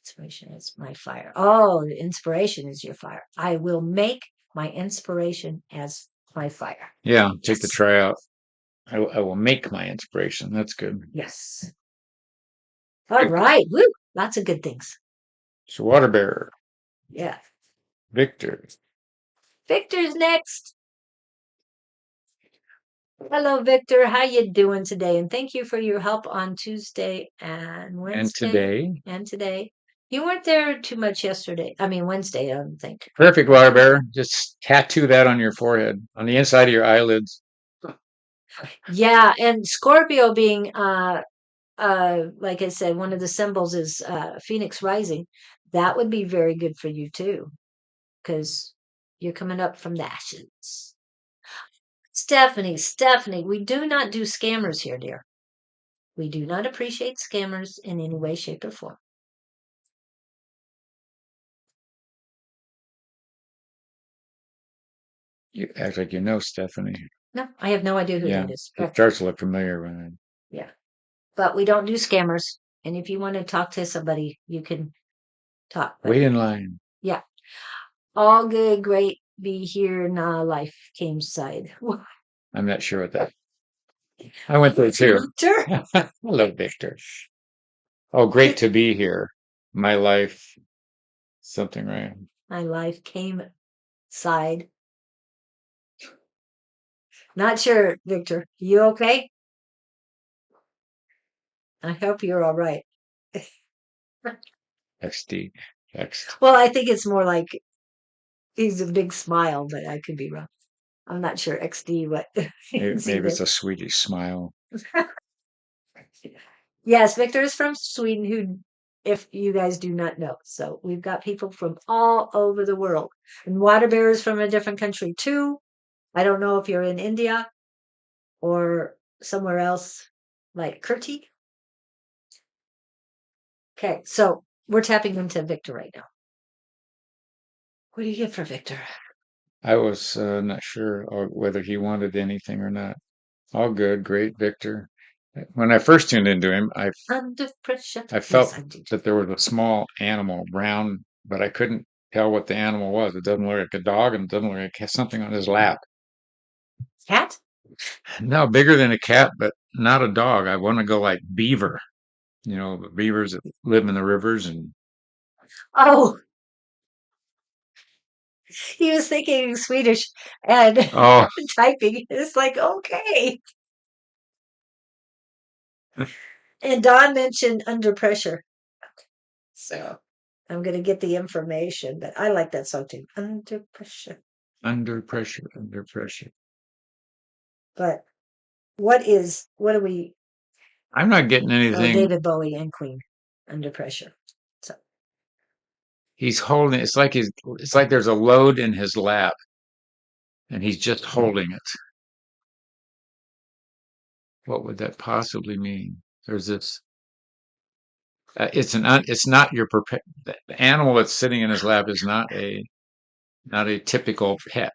Inspiration is my fire. Oh, the inspiration is your fire. I will make my inspiration as my fire. Yeah. Take the try out. I will make my inspiration. That's good. Yes. All right. Woo. Lots of good things. So water bearer. Yeah. Victor. Victor's next. Hello, Victor. How you doing today? And thank you for your help on Tuesday and And Wednesday today, and today. You weren't there too much yesterday. I mean, Wednesday, I don't think. perfect water bearer. Just tattoo that on your forehead, on the inside of your eyelids. Yeah, and Scorpio being like I said, one of the symbols is Phoenix rising. That would be very good for you too, because you're coming up from the ashes. Stephanie, we do not do scammers here, dear. We do not appreciate scammers in any way, shape, or form. You act like you know Stephanie. No, I have no idea who Yeah, that is. it starts to look familiar when I. Yeah, but we don't do scammers. And if you want to talk to somebody, you can talk. But Wait in line. yeah, all good, great. Be here na life came side. I'm not sure what that. I went there too. Victor, Hello, Victor. Oh, great to be here. My life, something right. my life came side. Not sure, Victor. You okay? I hope you're all right. XD. Text. Well, I think it's more like he's a big smile, but I could be wrong. I'm not sure XD what is Maybe either. it's a Swedish smile. Yes, Victor is from Sweden, who, if you guys do not know. So we've got people from all over the world. And water bearers from a different country too. I don't know if you're in India or somewhere else like Kurti. Okay, so we're tapping into Victor right now. What do you get for Victor? I was not sure whether he wanted anything or not. All good, great, Victor. When I first tuned into him, Under pressure. I Yes, felt I do. that there was a small animal, brown, but I couldn't tell what the animal was. It doesn't look like a dog, and it doesn't look like something on his lap. Cat? No, bigger than a cat, but not a dog. I want to go like beaver. You know, the beavers that live in the rivers and Oh, he was thinking Swedish and oh, typing. It's like, okay. And Don mentioned under pressure. So I'm going to get the information, but I like that song too. Under pressure. under pressure, under pressure. But what are we? I'm not getting Oh, anything. David Bowie and Queen, Under Pressure. So, He's holding. It's like there's a load in his lap, and he's just holding it. What would that possibly mean? There's this. It's not your the animal that's sitting in his lap is not a typical pet.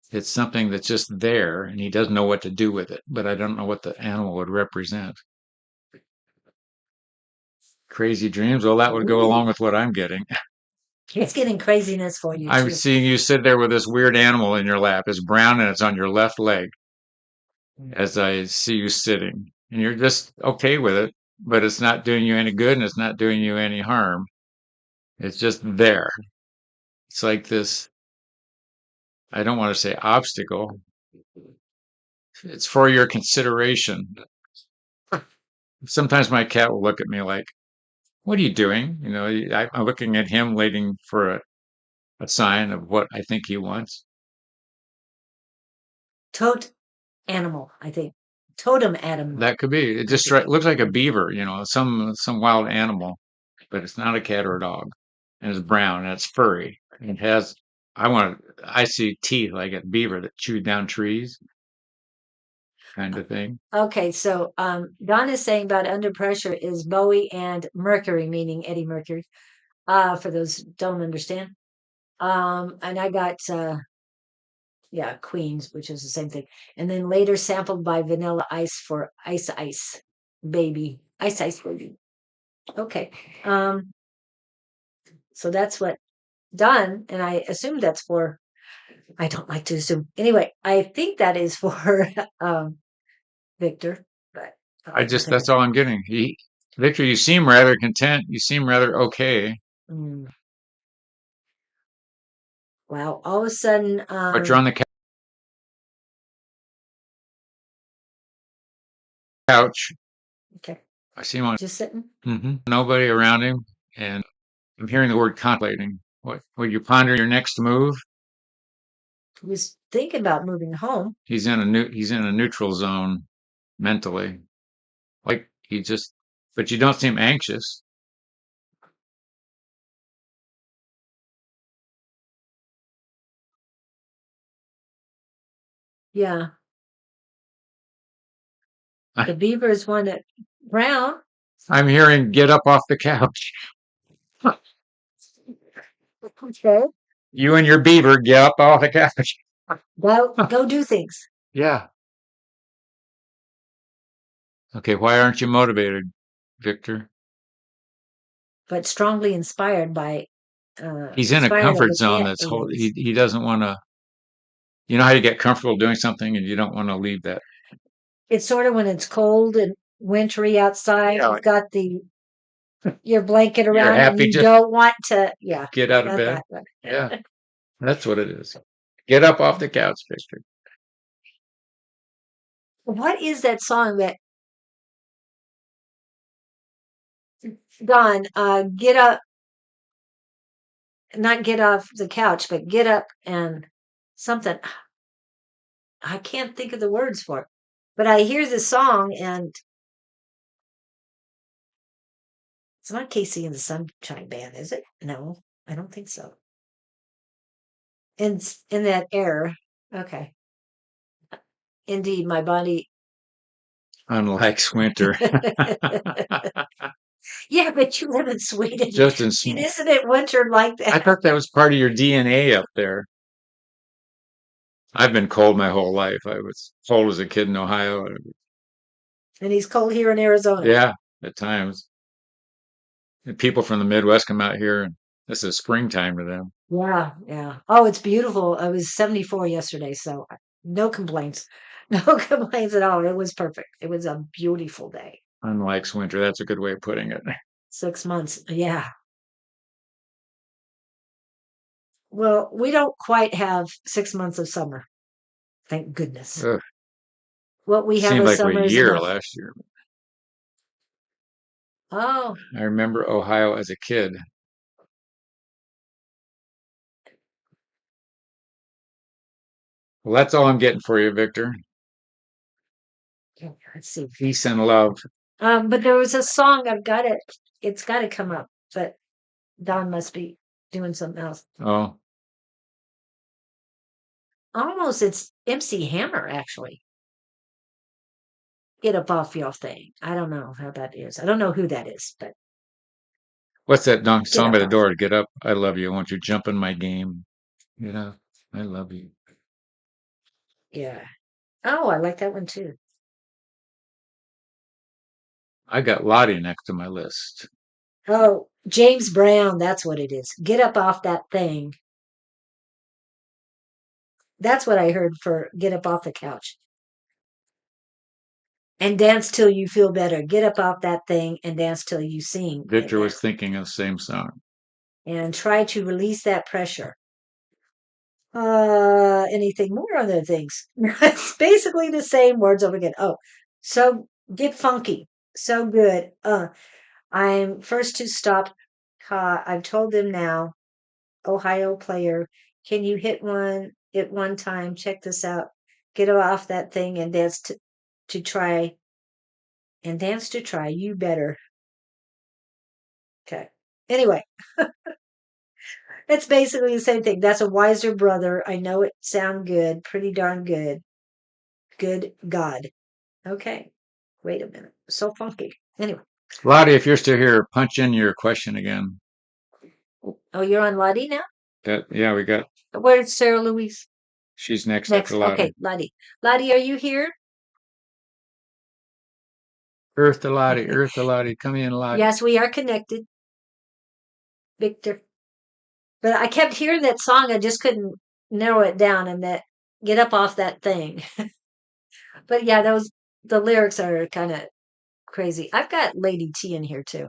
It's something that's just there, and he doesn't know what to do with it. But I don't know what the animal would represent. Crazy dreams. Well, that would go ooh, along with what I'm getting. it's getting craziness for you I'm too. seeing you sit there with this weird animal in your lap. It's brown and it's on your left leg as I see you sitting. And you're just okay with it, but it's not doing you any good and it's not doing you any harm. It's just there. It's like this, I don't want to say obstacle. It's for your consideration. Sometimes my cat will look at me like, what are you doing? You know, I'm looking at him waiting for a sign of what I think he wants. Tote animal, I think. Totem animal, That could be. It I just think. looks like a beaver, you know, some wild animal, but it's not a cat or a dog. And it's brown and it's furry. And it has I see teeth like a beaver that chewed down trees kind of thing. Okay, so Don is saying about Under Pressure is Bowie and Mercury, meaning Eddie Mercury. For those who don't understand. And I got yeah, Queens, which is the same thing. And then later sampled by Vanilla Ice for Ice Ice Baby. Ice Ice Baby. Okay. So that's what done, and I assume that's for I don't like to assume. Anyway, I think that is for Victor, but okay. That's all I'm getting. Victor, you seem rather content. You seem rather okay. Mm. Wow. All of a sudden, But you're on the couch. okay, I see him on. just sitting. Nobody around him, and I'm hearing the word contemplating. What would you ponder your next move? He was thinking about moving home. He's in a neutral zone mentally. Like he just, but you don't seem anxious. Yeah. The beavers want it brown. I'm hearing get up off the couch. Okay. You and your beaver get up off the couch. Go do things. Yeah. Okay, why aren't you motivated, Victor? But strongly He's in a inspired of comfort the zone cat that's whole. ants. He doesn't want to. You know how you get comfortable doing something and you don't want to leave that. It's sort of when it's cold and wintry outside, Yeah, you've got your blanket you're around and happy you just don't want to, yeah, get out of not bed. that one. Yeah, that's what it is. Get up off the couch, Victor. What is that song that Don, get up, not get off the couch, but get up and something. I can't think of the words for it. But I hear the song and it's not Casey and the Sunshine Band, is it? No, I don't think so. In that era. Okay. Indeed, my body. Unlike winter, Yeah, but you live in Sweden. just in And small. isn't it winter like I that? thought that was part of your DNA up there. I've been cold my whole life. I was cold as a kid in Ohio. And he's cold here in Arizona. Yeah, at times. And people from the Midwest come out here, and this is springtime to them. Yeah, yeah. Oh, it's beautiful. I was 74 yesterday, so no complaints. No complaints at all. It was perfect. It was a beautiful day. Unlike winter, that's a good way of putting it. 6 months. Yeah. Well, we don't quite have 6 months of summer. Thank goodness. Ugh, What we have seemed of like a summer is year enough. last year. Oh, I remember Ohio as a kid. Well, that's all I'm getting for you, Victor. okay, let's see. Peace and love. But there was a song I've got it. It's got to come up, but Don must be doing something else. Oh, Almost, it's MC Hammer actually. Get up off your thing. I don't know how that is. I don't know who that is, but what's that get song by up the off. door? Get up. I love you. Won't you jump in my game? Get up. I love you. Yeah. Oh, I like that one too. I got Lottie next to my list. Oh, James Brown. That's what it is. Get up off that thing. That's what I heard for get up off the couch and dance till you feel better. Get up off that thing and dance till you sing it Victor better. was thinking of the same song. And try to release that pressure. Anything more other things? It's basically the same words over again. Oh, so get funky. So good. I'm first to stop. I've told them now, Ohio player, can you hit one at one time? Check this out. Get off that thing and dance to try and dance to try. You better. Okay. Anyway, it's basically the same thing. That's a wiser brother. I know it sound good, pretty darn good. Good God. Okay. Wait a minute. So funky. Anyway. Lottie, if you're still here, punch in your question again. Oh, you're on Lottie now? Yeah, we got. Where's Sarah Louise? She's next after Next. Lottie. Okay, Lottie. Lottie, are you here? Earth to Lottie, Earth to Lottie. Come in, Lottie. Yes, we are connected, Victor. But I kept hearing that song. I just couldn't narrow it down and that get up off that thing. But yeah, the lyrics are kind of crazy. I've got Lady T in here too.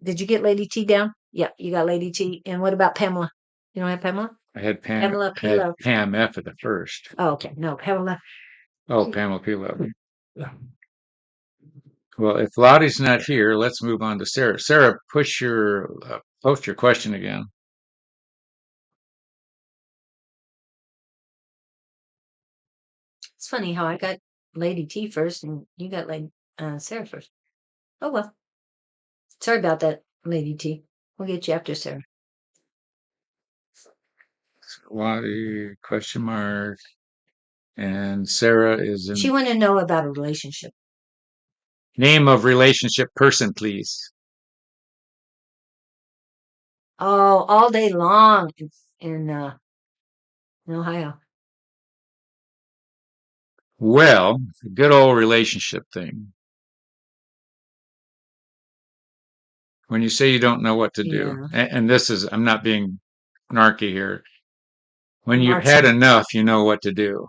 Did you get Lady T down? Yeah, you got Lady T. And what about Pamela? You don't have Pamela? I had Pamela P. had Love. Pam F at the first. Oh, okay. No, Pamela. Oh, Pamela P. Love. Well, if Lottie's not here, let's move on to Sarah. Sarah, post your question again. It's funny how I got Lady T first and you got Lady Sarah first. Oh well. Sorry about that, Lady T. We'll get you after Sarah. Lottie, question mark. And Sarah is in. She wanted to know about a relationship. Name of relationship person, please. Oh, all day long in Ohio. Well, good old relationship thing. When you say you don't know what to do, Yeah. and this is, I'm not being snarky here. When you've had Marksman. enough, you know what to do.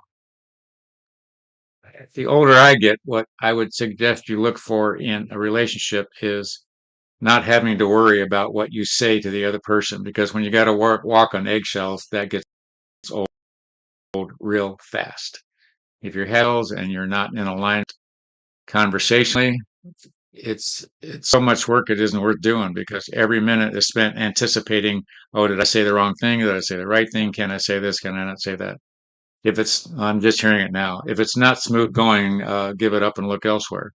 The older I get, what I would suggest you look for in a relationship is not having to worry about what you say to the other person, because when you got to walk on eggshells, that gets old real fast. If you're heads and you're not in alignment conversationally, it's so much work it isn't worth doing, because every minute is spent anticipating, oh, did I say the wrong thing? Did I say the right thing? Can I say this? Can I not say that? If it's, I'm just hearing it now. If it's not smooth going, give it up and look elsewhere.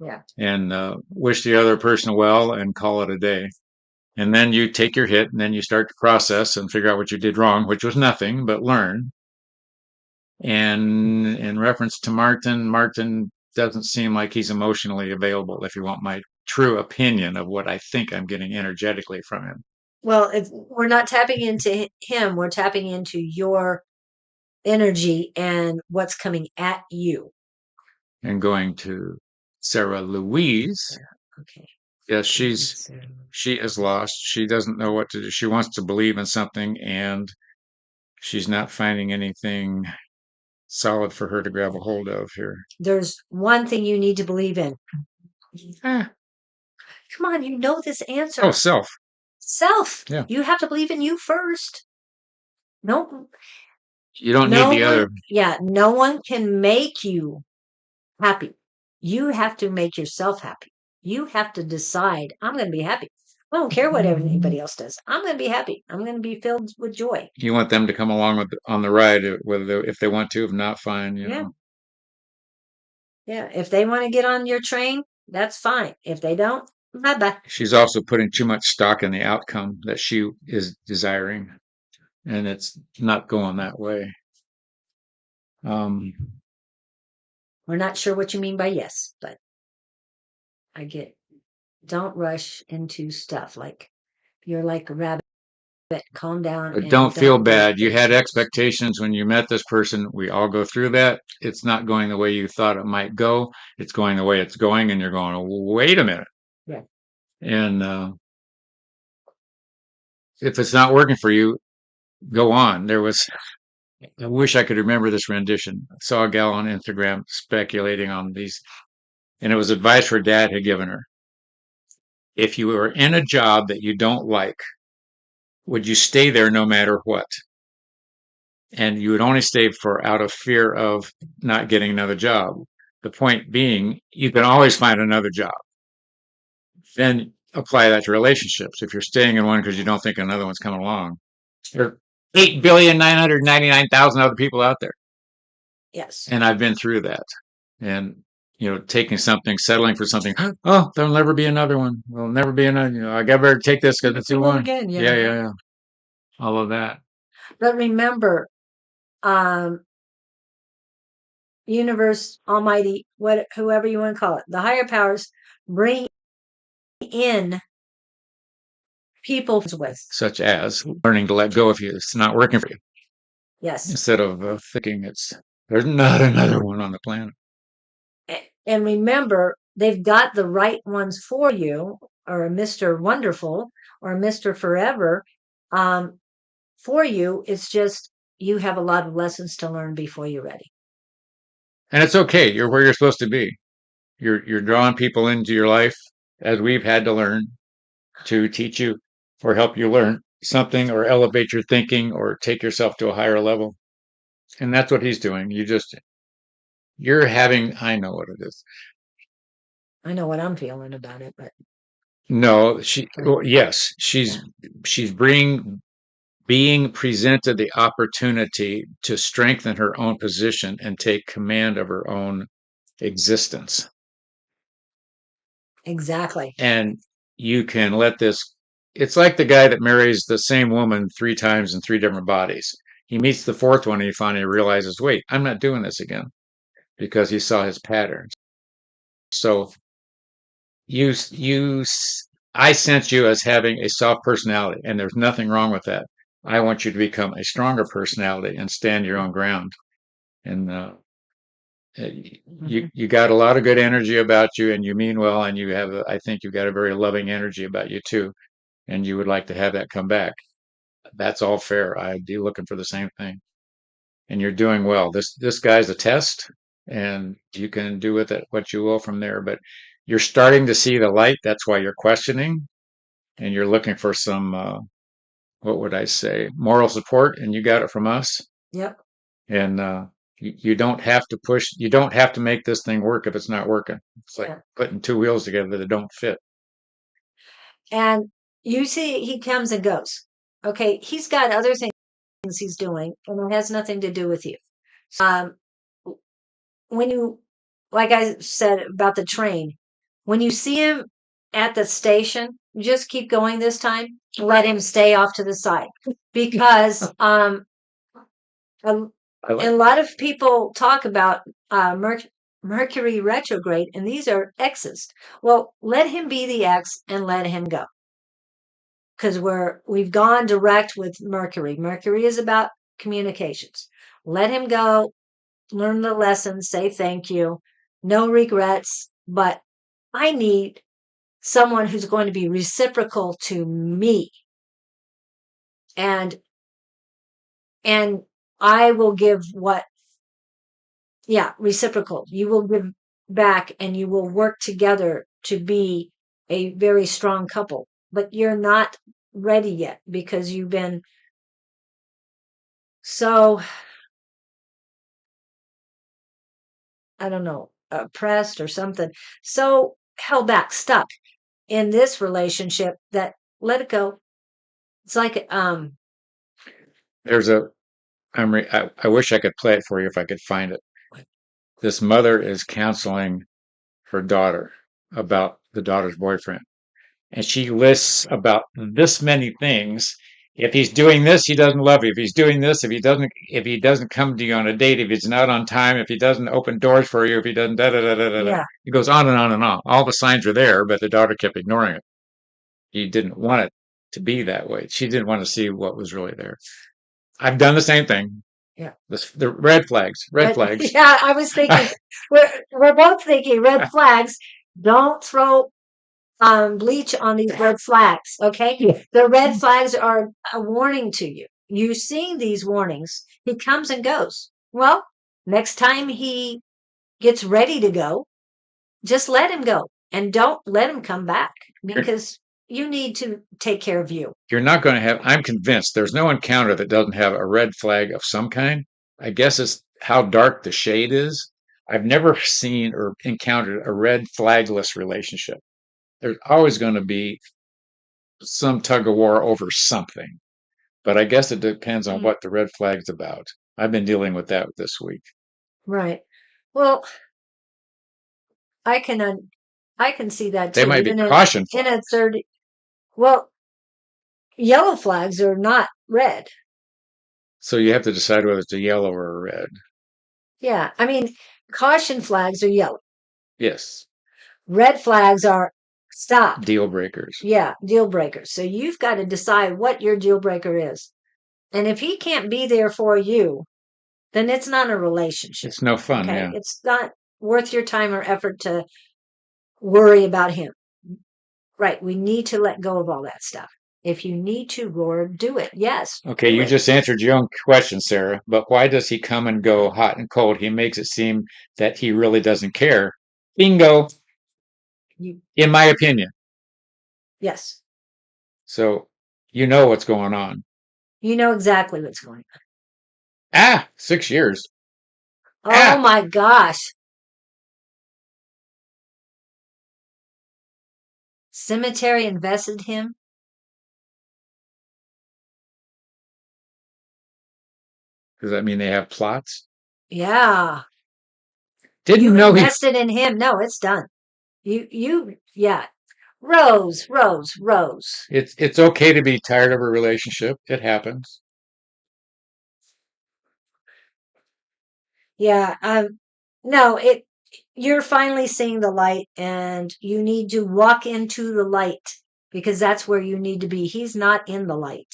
Yeah. And wish the other person well and call it a day. And then you take your hit and then you start to process and figure out what you did wrong, which was nothing, but learn. And in reference to Martin doesn't seem like he's emotionally available, if you want my true opinion of what I think I'm getting energetically from him. Well, if we're not tapping into him, we're tapping into your energy and what's coming at you. And going to Sarah Louise. Okay. Yes, she is lost. She doesn't know what to do. She wants to believe in something, and she's not finding anything solid for her to grab a hold of here. There's one thing you need to believe in. Eh. Come on, you know this answer. Oh, self. Self. Yeah. You have to believe in you first. No, You don't no need the one, other. yeah, no one can make you happy. You have to make yourself happy. You have to decide, I'm going to be happy. I don't care what anybody else does. I'm going to be happy. I'm going to be filled with joy. You want them to come along with on the ride, whether if they want to, if not, fine. You Yeah. know. Yeah. If they want to get on your train, that's fine. If they don't, bye bye. She's also putting too much stock in the outcome that she is desiring, and it's not going that way. We're not sure what you mean by yes, but I get, don't rush into stuff. Like you're like a rabbit, calm down But and don't feel don't wait. bad. You had expectations when you met this person. We all go through that. It's not going the way you thought it might go. It's going the way it's going, and you're going, wait a minute. Yeah. And if it's not working for you, go on. I wish I could remember this rendition. I saw a gal on Instagram speculating on these, and it was advice her dad had given her. If you were in a job that you don't like, would you stay there no matter what? And you would only stay for out of fear of not getting another job. The point being, you can always find another job. Then apply that to relationships. If you're staying in one because you don't think another one's coming along, there are 8,999,000 other people out there. Yes. And I've been through that. And, taking something, settling for something. Oh, there'll never be another one. There'll never be another. I got better take this because it's the one. Again, Yeah, yeah, yeah. All of that. But remember, universe, almighty, whoever you want to call it, the higher powers bring in people with. Such as learning to let go if it's not working for you. Yes. Instead of thinking there's not another one on the planet. And remember, they've got the right ones for you, or a Mr. Wonderful or Mr. Forever for you. It's just you have a lot of lessons to learn before you're ready. And it's okay. You're where you're supposed to be. You're drawing people into your life, as we've had to learn, to teach you or help you learn something or elevate your thinking or take yourself to a higher level. And that's what he's doing. You're having, I know what it is. I know what I'm feeling about it, but No, well, yes, she's being presented the opportunity to strengthen her own position and take command of her own existence. exactly. And you can let this, it's like the guy that marries the same woman 3 times in 3 different bodies. He meets the fourth one and he finally realizes, wait, I'm not doing this again because he saw his patterns. So you, you, I sense you as having a soft personality, and there's nothing wrong with that. I want you to become a stronger personality and stand your own ground. And you got a lot of good energy about you, and you mean well, and you have, I think you've got a very loving energy about you too, and you would like to have that come back. That's all fair. I'd be looking for the same thing, and you're doing well. This guy's a test, and you can do with it what you will from there. But you're starting to see the light. That's why you're questioning, and you're looking for some what would I say, moral support, and you got it from us. Yep. And you don't have to push. You don't have to make this thing work if it's not working. It's like Yeah. putting two wheels together that don't fit. And you see, he comes and goes. Okay. He's got other things he's doing, and it has nothing to do with you. Um, when you, like I said about the train, when you see him at the station, just keep going this time. Let him stay off to the side because a, I like. a lot of people talk about Mercury retrograde, and these are X's. Well, let him be the X and let him go because we've gone direct with Mercury. Mercury is about communications. Let him go, learn the lesson, say thank you, no regrets. But I need someone who's going to be reciprocal to me, and and I will give what, yeah, reciprocal. You will give back, and you will work together to be a very strong couple. But you're not ready yet because you've been so, I don't know, oppressed or something, so held back, stuck in this relationship that let it go. It's like, There's a. I wish I could play it for you if I could find it. This mother is counseling her daughter about the daughter's boyfriend, and she lists about this many things. If he's doing this, he doesn't love you. If he's doing this, if he doesn't come to you on a date, if he's not on time, if he doesn't open doors for you, if he doesn't da da da da da da. yeah, It goes on and on and on. All the signs are there, but the daughter kept ignoring it. He didn't want it to be that way. She didn't want to see what was really there. I've done the same thing. yeah. The red flags, red flags. Yeah, I was thinking, we're both thinking red flags. Don't throw bleach on these red flags. Okay, yeah. The red flags are a warning to you. You seeing these warnings, he comes and goes. Well, next time he gets ready to go, just let him go and don't let him come back because you need to take care of you. You're not going to have, I'm convinced there's no encounter that doesn't have a red flag of some kind. I guess it's how dark the shade is. I've never seen or encountered a red flagless relationship. There's always going to be some tug of war over something, but I guess it depends on what the red flag's about. I've been dealing with that this week. Right. Well, I can I can see that They too. might be Even caution in a flags. third, well, yellow flags are not red. So you have to decide whether it's a yellow or a red. Yeah, I mean, caution flags are yellow. Yes, Red flags are stop. deal breakers. Yeah, deal breakers. So you've got to decide what your deal breaker is. And if he can't be there for you, then it's not a relationship. It's no fun, Okay. yeah. It's not worth your time or effort to worry about him. Right. We need to let go of all that stuff. If you need to, Lord, do it. Yes, Okay, do you it. just answered your own question, Sarah. But why does he come and go hot and cold? He makes it seem that he really doesn't care. Bingo, You, in my opinion. yes. So You know what's going on. You know exactly what's going on. 6 years. Oh my gosh. Cemetery invested him. Does that mean they have plots? Yeah. Didn't You know he. invested in him. No, it's done. Yeah. Rose. It's okay to be tired of a relationship. It happens. Yeah. No, you're finally seeing the light and you need to walk into the light because that's where you need to be. He's not in the light.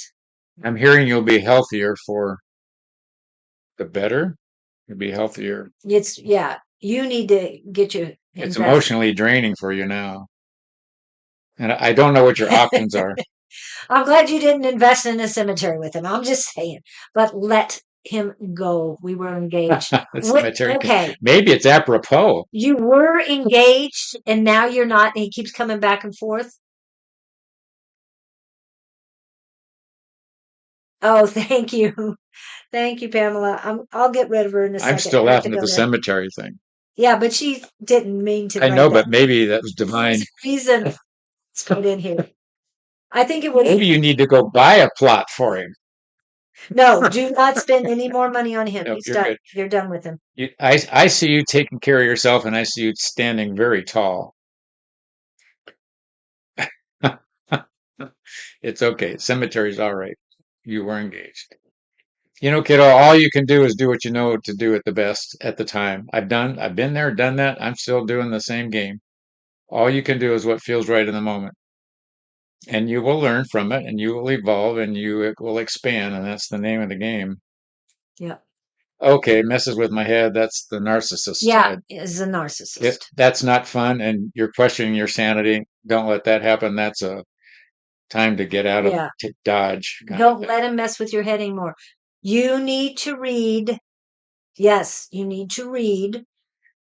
I'm hearing you'll be healthier for the better. You'll be healthier. Yeah, you need to get your It's invest. emotionally draining for you now. And I don't know what your options are. I'm glad you didn't invest in a cemetery with him. I'm just saying, but let him go. We were engaged. The cemetery. Okay. Maybe it's apropos. You were engaged and now you're not, and he keeps coming back and forth. Oh, thank you. Thank you, Pamela. I'll get rid of her in a I'm second. still I have to laughing at go the there. cemetery thing. Yeah, but she didn't mean to I write know, that. but maybe that was divine. There's a reason it's put in here. I think it was. Maybe you need to go buy a plot for him. No, do not spend any more money on him. No, He's you're done. good. You're done with him. I see you taking care of yourself, and I see you standing very tall. It's okay. Cemetery's all right. You were engaged. You know, kiddo, all you can do is do what you know to do at the best at the time. I've been there, done that. I'm still doing the same game. All you can do is what feels right in the moment. And you will learn from it and you will evolve and you will expand. And that's the name of the game. Yeah. Okay, messes with my head. That's the narcissist Yeah, side. is a narcissist. That's not fun. And you're questioning your sanity. Don't let that happen. That's a time to get out of Yeah. Dodge. Don't let him mess with your head anymore. You need to read. Yes, you need to read.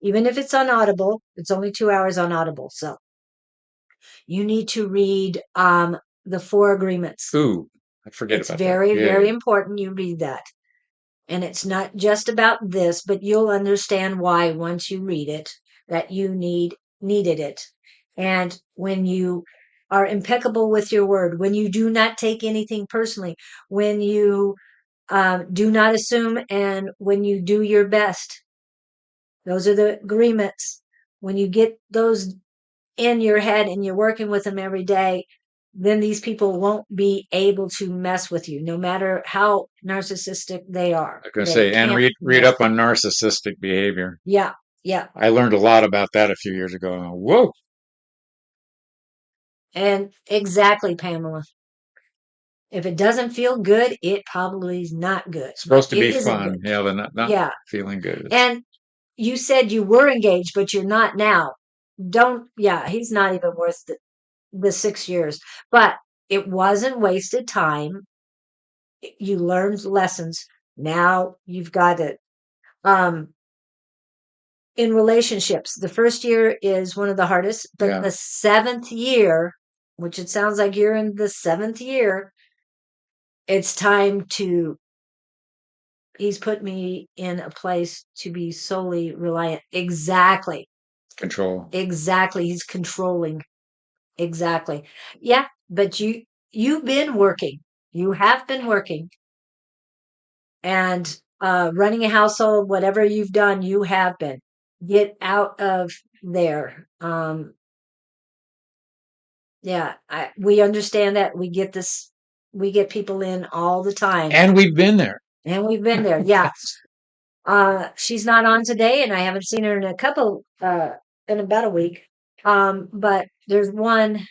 Even if it's on Audible, it's only 2 hours on Audible. So you need to read the Four Agreements. Ooh, I forget It's about that. very, Yeah, very yeah. important you read that. And it's not just about this, but you'll understand why once you read it that you needed it. And when you are impeccable with your word, when you do not take anything personally, when you do not assume, and when you do your best, those are the agreements. When you get those in your head and you're working with them every day, then these people won't be able to mess with you, no matter how narcissistic they are. I was going to They say, and can't read mess. up on narcissistic behavior. Yeah, yeah. I learned a lot about that a few years ago. Whoa, And exactly, Pamela. If it doesn't feel good, it probably is not good. it's But supposed to it be isn't fun. good. Yeah, but not Yeah. feeling good. And you said you were engaged, but you're not now. Yeah, he's not even worth the 6 years. But it wasn't wasted time. You learned lessons. Now you've got it. Um, in relationships, the first year is one of the hardest, but Yeah, the seventh year, which it sounds like you're in the seventh year, it's time to, he's put me in a place to be solely reliant. Exactly. control. Exactly. He's controlling. Exactly. Yeah. But you've been working. You have been working and running a household, whatever you've done, you have been. Get out of there. Yeah, we understand that. We get this. We get people in all the time, And we've been there. and we've been there. Yeah. She's not on today, and I haven't seen her in in about a week. But there's one.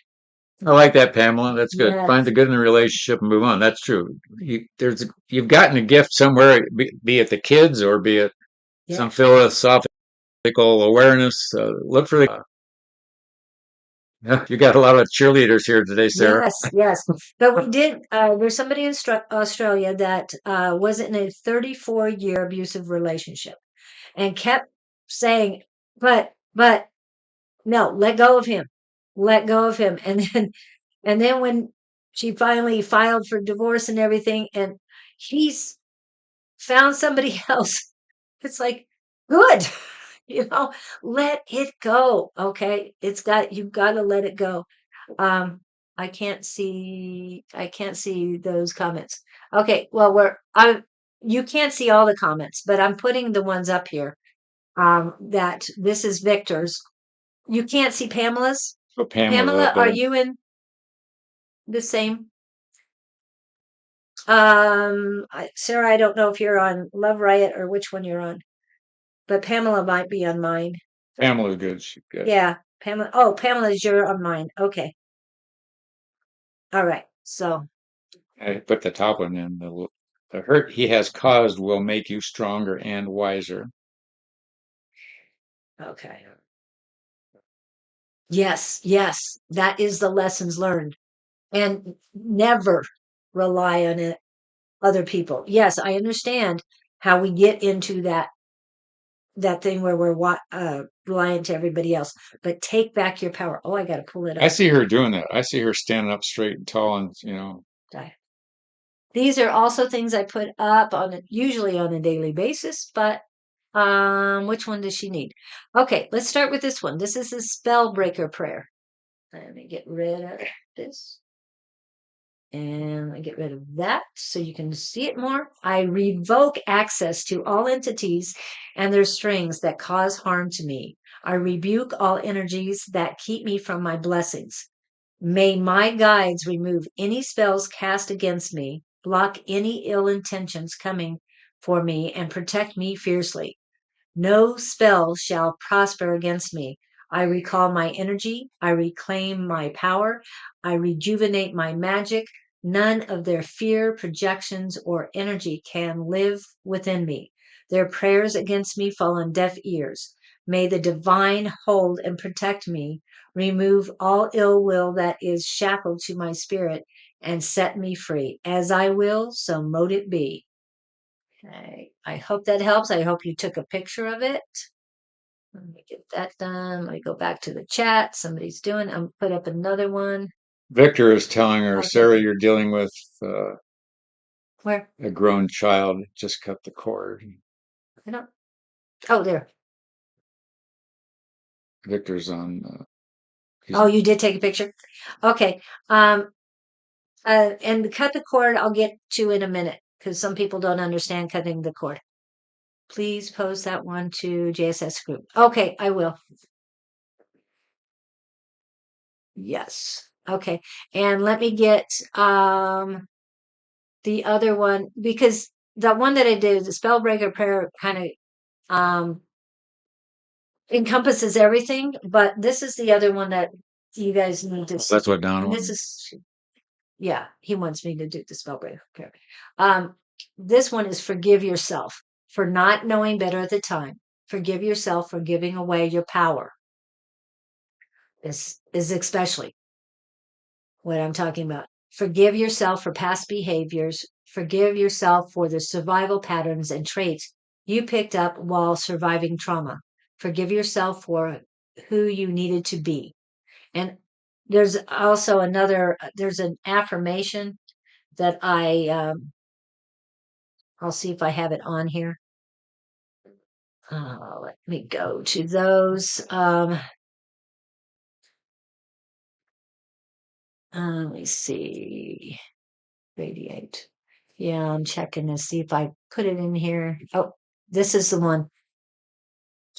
I like that, Pamela. That's good. Find Yes. the good in the relationship and move on. That's true. You've gotten a gift somewhere, be it the kids or be it Yeah. some philosophical awareness. Look for the. You got a lot of cheerleaders here today, Sarah. Yes. But we did. There's somebody in Australia that was in a 34-year abusive relationship and kept saying, but no, let go of him, let go of him, and then when She finally filed for divorce and everything, and he's found somebody else. It's like, good, you know, let it go. Okay. You've got to let it go. Um, I can't see those comments. Okay. Well, you can't see all the comments, but I'm putting the ones up here. That this is Victor's. You can't see Pamela's. So Pamela's Pamela, up are there. you in the same? Sarah, I don't know if you're on Love Riot or which one you're on, but Pamela might be on mine. Pamela's good. She's good. Yeah, Pamela. Oh, Pamela's you're on mine. Okay. All right. So, I put the top one in. The hurt he has caused will make you stronger and wiser. okay. Yes, yes, that is the lessons learned. And never rely on other people. Yes, I understand how we get into that thing where we're reliant to everybody else, but take back your power. Oh, I got to pull it I up. see her doing that. I see her standing up straight and tall, and Die. These are also things I put up usually on a daily basis, but which one does she need? Okay, let's start with this one. This is a spell breaker prayer. Let me get rid of this. And I get rid of that so you can see it more. I revoke access to all entities and their strings that cause harm to me. I rebuke all energies that keep me from my blessings. May my guides remove any spells cast against me, block any ill intentions coming for me, and protect me fiercely. No spell shall prosper against me. I recall my energy. I reclaim my power. I rejuvenate my magic. None of their fear, projections, or energy can live within me. Their prayers against me fall on deaf ears. May the divine hold and protect me, remove all ill will that is shackled to my spirit, and set me free. As I will, so mote it be. Okay. I hope that helps. I hope you took a picture of it. Let me get that done. Let me go back to the chat. Somebody's doing. I'm put up another one. Victor is telling her, Sarah, Okay. you're dealing with uh, Where? a grown child. Just cut the cord. I don't. Oh, there. Victor's on. He's Oh, you did take a picture. Okay. And cut the cord. I'll get to in a minute because some people don't understand cutting the cord. Please post that one to JSS group. Okay, I will. Yes. Okay. And let me get the other one because the one that I did, the spellbreaker prayer, kind of um encompasses everything, but this is the other one that you guys need to see. that's what Don And this wanted. is, yeah, he wants me to do the spellbreaker prayer. Um, this one is forgive yourself for not knowing better at the time. Forgive yourself for giving away your power. This is especially what I'm talking about. Forgive yourself for past behaviors. Forgive yourself for the survival patterns and traits you picked up while surviving trauma. Forgive yourself for who you needed to be. And there's also there's an affirmation that I'll see if I have it on here. Let me go to those. Let me see. Radiate. Yeah, I'm checking to see if I put it in here. Oh, this is the one.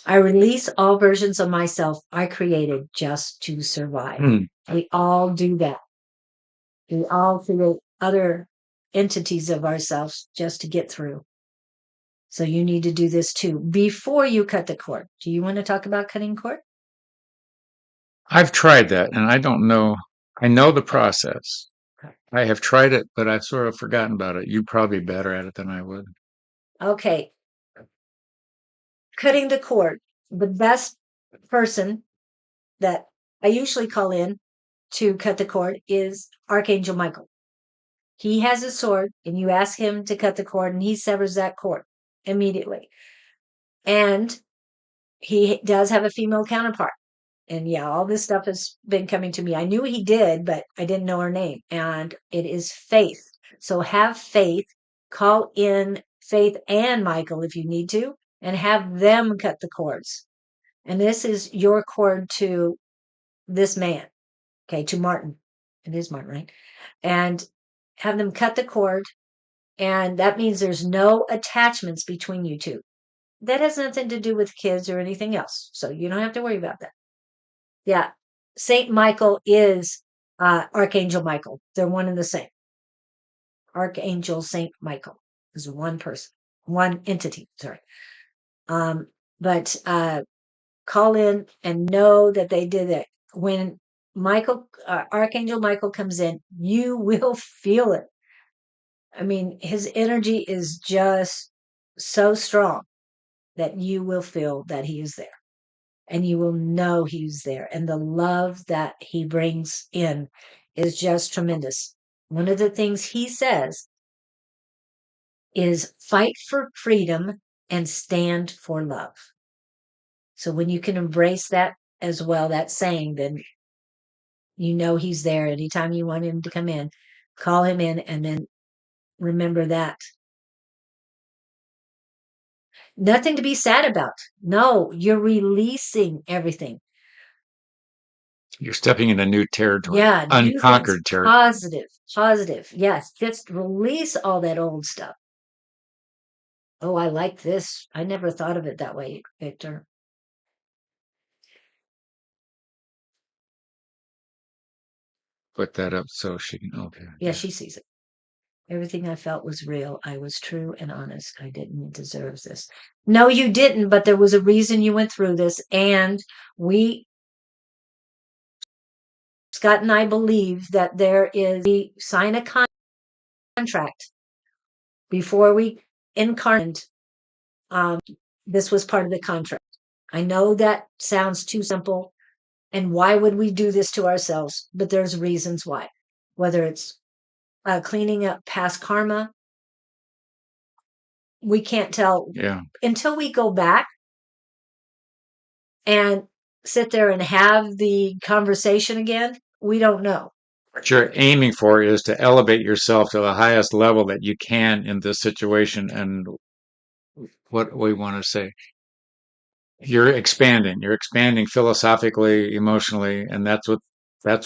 I release all versions of myself I created just to survive. We all do that. We all create other entities of ourselves just to get through. So you need to do this too before you cut the cord. Do you want to talk about cutting cord? I've tried that, and I don't know. I know the process. Okay. I have tried it, but I've sort of forgotten about it. You're probably better at it than I would. Okay. Cutting the cord. The best person that I usually call in to cut the cord is Archangel Michael. He has a sword, and you ask him to cut the cord, and he severs that cord immediately. And he does have a female counterpart. And yeah, all this stuff has been coming to me. I knew he did, but I didn't know her name. And it is Faith. So have faith, call in Faith and Michael if you need to, and have them cut the cords. And this is your cord to this man, okay, to Martin. It is Martin, right? And have them cut the cord. And that means there's no attachments between you two. That has nothing to do with kids or anything else. So you don't have to worry about that. Yeah. Saint Michael is Archangel Michael. They're one and the same. Archangel Saint Michael is one person, one entity. Sorry. But call in and know that they did it. When Michael, Archangel Michael comes in, you will feel it. I mean, his energy is just so strong that you will feel that he is there. And you will know he's there. And the love that he brings in is just tremendous. One of the things he says is fight for freedom and stand for love. So when you can embrace that as well, that saying, then you know he's there. Anytime you want him to come in, call him in and then remember that. Nothing to be sad about. No, you're releasing everything. You're stepping into new territory, Yeah, new things, unconquered territory. positive. Yes, just release all that old stuff. Oh, I like this. I never thought of it that way, Victor. Put that up so she can. Okay. Yeah, she sees it. Everything I felt was real. I was true and honest. I didn't deserve this. No, you didn't, but there was a reason you went through this. And we, Scott and I believe that we sign a contract before we incarnate. Um, this was part of the contract. I know that sounds too simple. And why would we do this to ourselves? But there's reasons why. Whether it's cleaning up past karma, we can't tell Yeah. until we go back and sit there and have the conversation again. We don't know. What you're aiming for is to elevate yourself to the highest level that you can in this situation. And what we want to say, you're expanding philosophically, emotionally, and that's what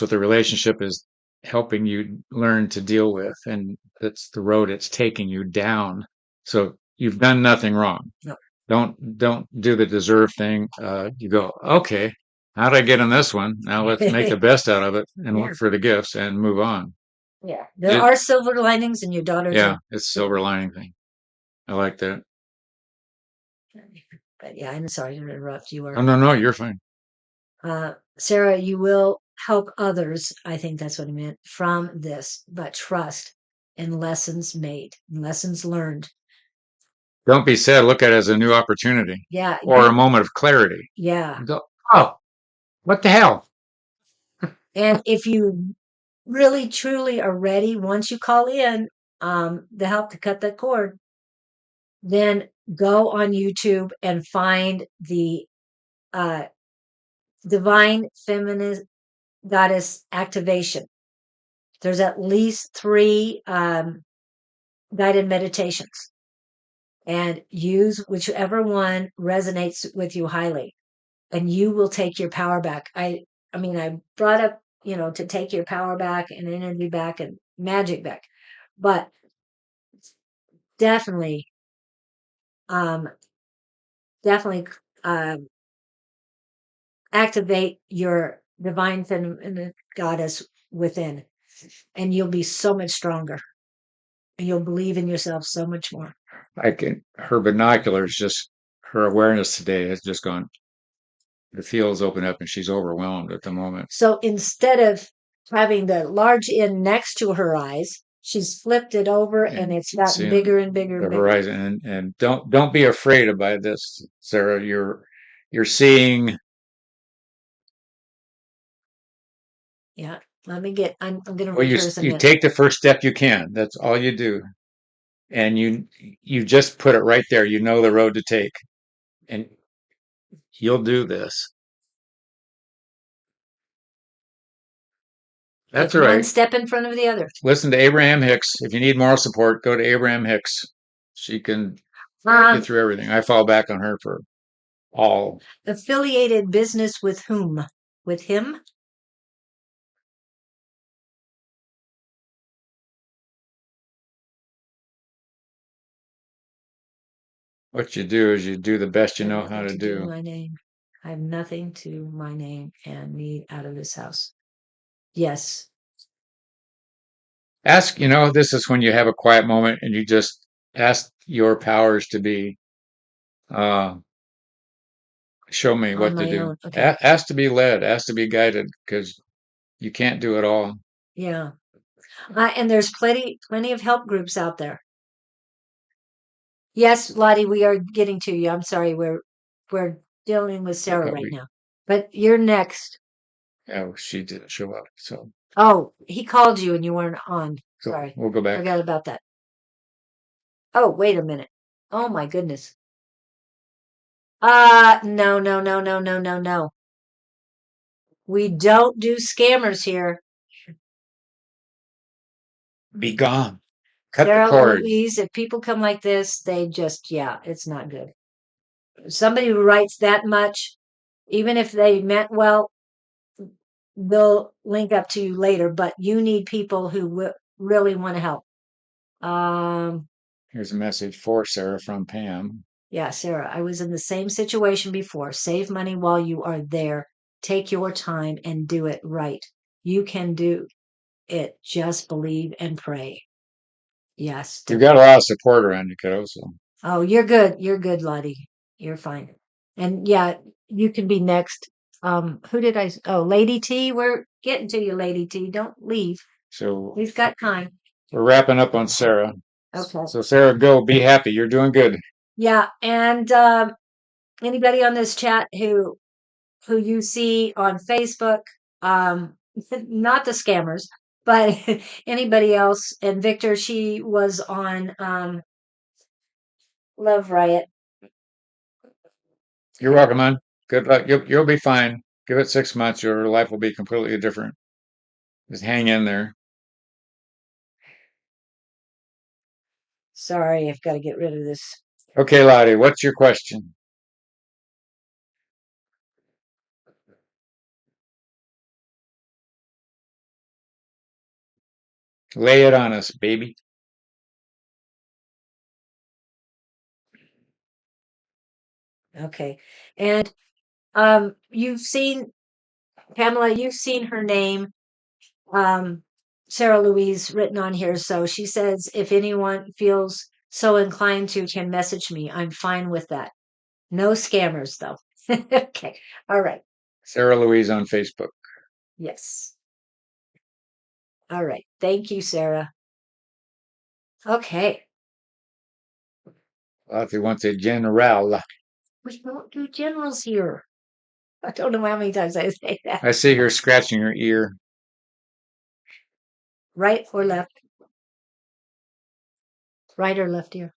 the relationship is helping you learn to deal with. And that's the road it's taking you down. So you've done nothing wrong. No. Don't do the deserve thing. You go, okay, how did I get in this one? Now let's make the best out of it and Yeah. look for the gifts and move on. Yeah. There It, are silver linings in your daughter's. yeah, it's a silver lining thing. I like that. But yeah, I'm sorry to interrupt. You Oh, are, no, you're fine. Sarah, you will help others. I think that's what I meant from this, but trust in lessons made, lessons learned. Don't be sad. Look at it as a new opportunity Yeah. or a moment of clarity. Yeah. You go, oh, what the hell? And if you really truly are ready, once you call in the help to cut that cord, then go on YouTube and find the uh, Divine Feminine Goddess Activation. There's at least 3 guided meditations, and use whichever one resonates with you highly, and you will take your power back. I mean, I brought up, to take your power back and energy back and magic back, but definitely, um, definitely, um, activate your divine feminine goddess within, and you'll be so much stronger. And you'll believe in yourself so much more. Her binoculars, just her awareness today has just gone, the fields open up and she's overwhelmed at the moment. So instead of having the large N next to her eyes, she's flipped it over and it's gotten bigger and bigger The and bigger. horizon, and don't be afraid about this, Sarah. You're seeing. Yeah. Let me get, I'm going to Well, read hers a you minute. take the first step you can. That's all you do, and you just put it right there. You know the road to take, and you'll do this. That's Take all one right. step in front of the other. Listen to Abraham Hicks. If you need moral support, go to Abraham Hicks. She can get through everything. I fall back on her for all. Affiliated business with whom? With him? What you do is you do the best you I have know how nothing to do do. my name. I have nothing to my name and need out of this house. Yes. Ask, this is when you have a quiet moment and you just ask your powers to be, uh, show me On what to my do. own. Okay. Ask to be led, ask to be guided, because you can't do it all. Yeah. And there's plenty of help groups out there. Yes, Lottie, we are getting to you. I'm sorry. We're dealing with Sarah right now. But you're next. Yeah, she didn't show up, so Oh, he called you and you weren't on. Sorry. we'll go back. Forgot about that. Oh, wait a minute. Oh my goodness. No, no, no, no, no, no, no. We don't do scammers here. Be gone. Cut the Sarah cord. Louise, if people come like this, they just, yeah, it's not good. Somebody who writes that much, even if they meant well, they'll link up to you later, but you need people who really want to help. Here's a message for Sarah from Pam. Yeah, Sarah, I was in the same situation before. Save money while you are there. Take your time and do it right. You can do it. Just believe and pray. Yes. You've got a lot of support around you, kiddo. So. Oh, you're good. You're good, Lottie. You're fine. And yeah, you can be next. Who did I? Oh, Lady T. We're getting to you, Lady T. Don't leave. So We've got time. we're wrapping up on Sarah. Okay. So Sarah, go. Be happy. You're doing good. Yeah, and anybody on this chat who you see on Facebook, not the scammers, but anybody else. And Victor, she was on Love Riot. You're welcome, man. Good luck. You'll be fine. Give it 6 months. Your life will be completely different. Just hang in there. Sorry, I've got to get rid of this. Okay, Lottie, what's your question? Lay it on us, baby. Okay. And you've seen Pamela, you've seen her name, um, Sarah Louise written on here. So she says, if anyone feels so inclined to, can message me. I'm fine with that. No scammers, though. Okay. All right. Sarah Louise on Facebook. Yes. All right. Thank you, Sarah. Okay. Lottie wants a general. We don't do generals here. I don't know how many times I say that. I see her scratching her ear. Right or left? Right or left ear?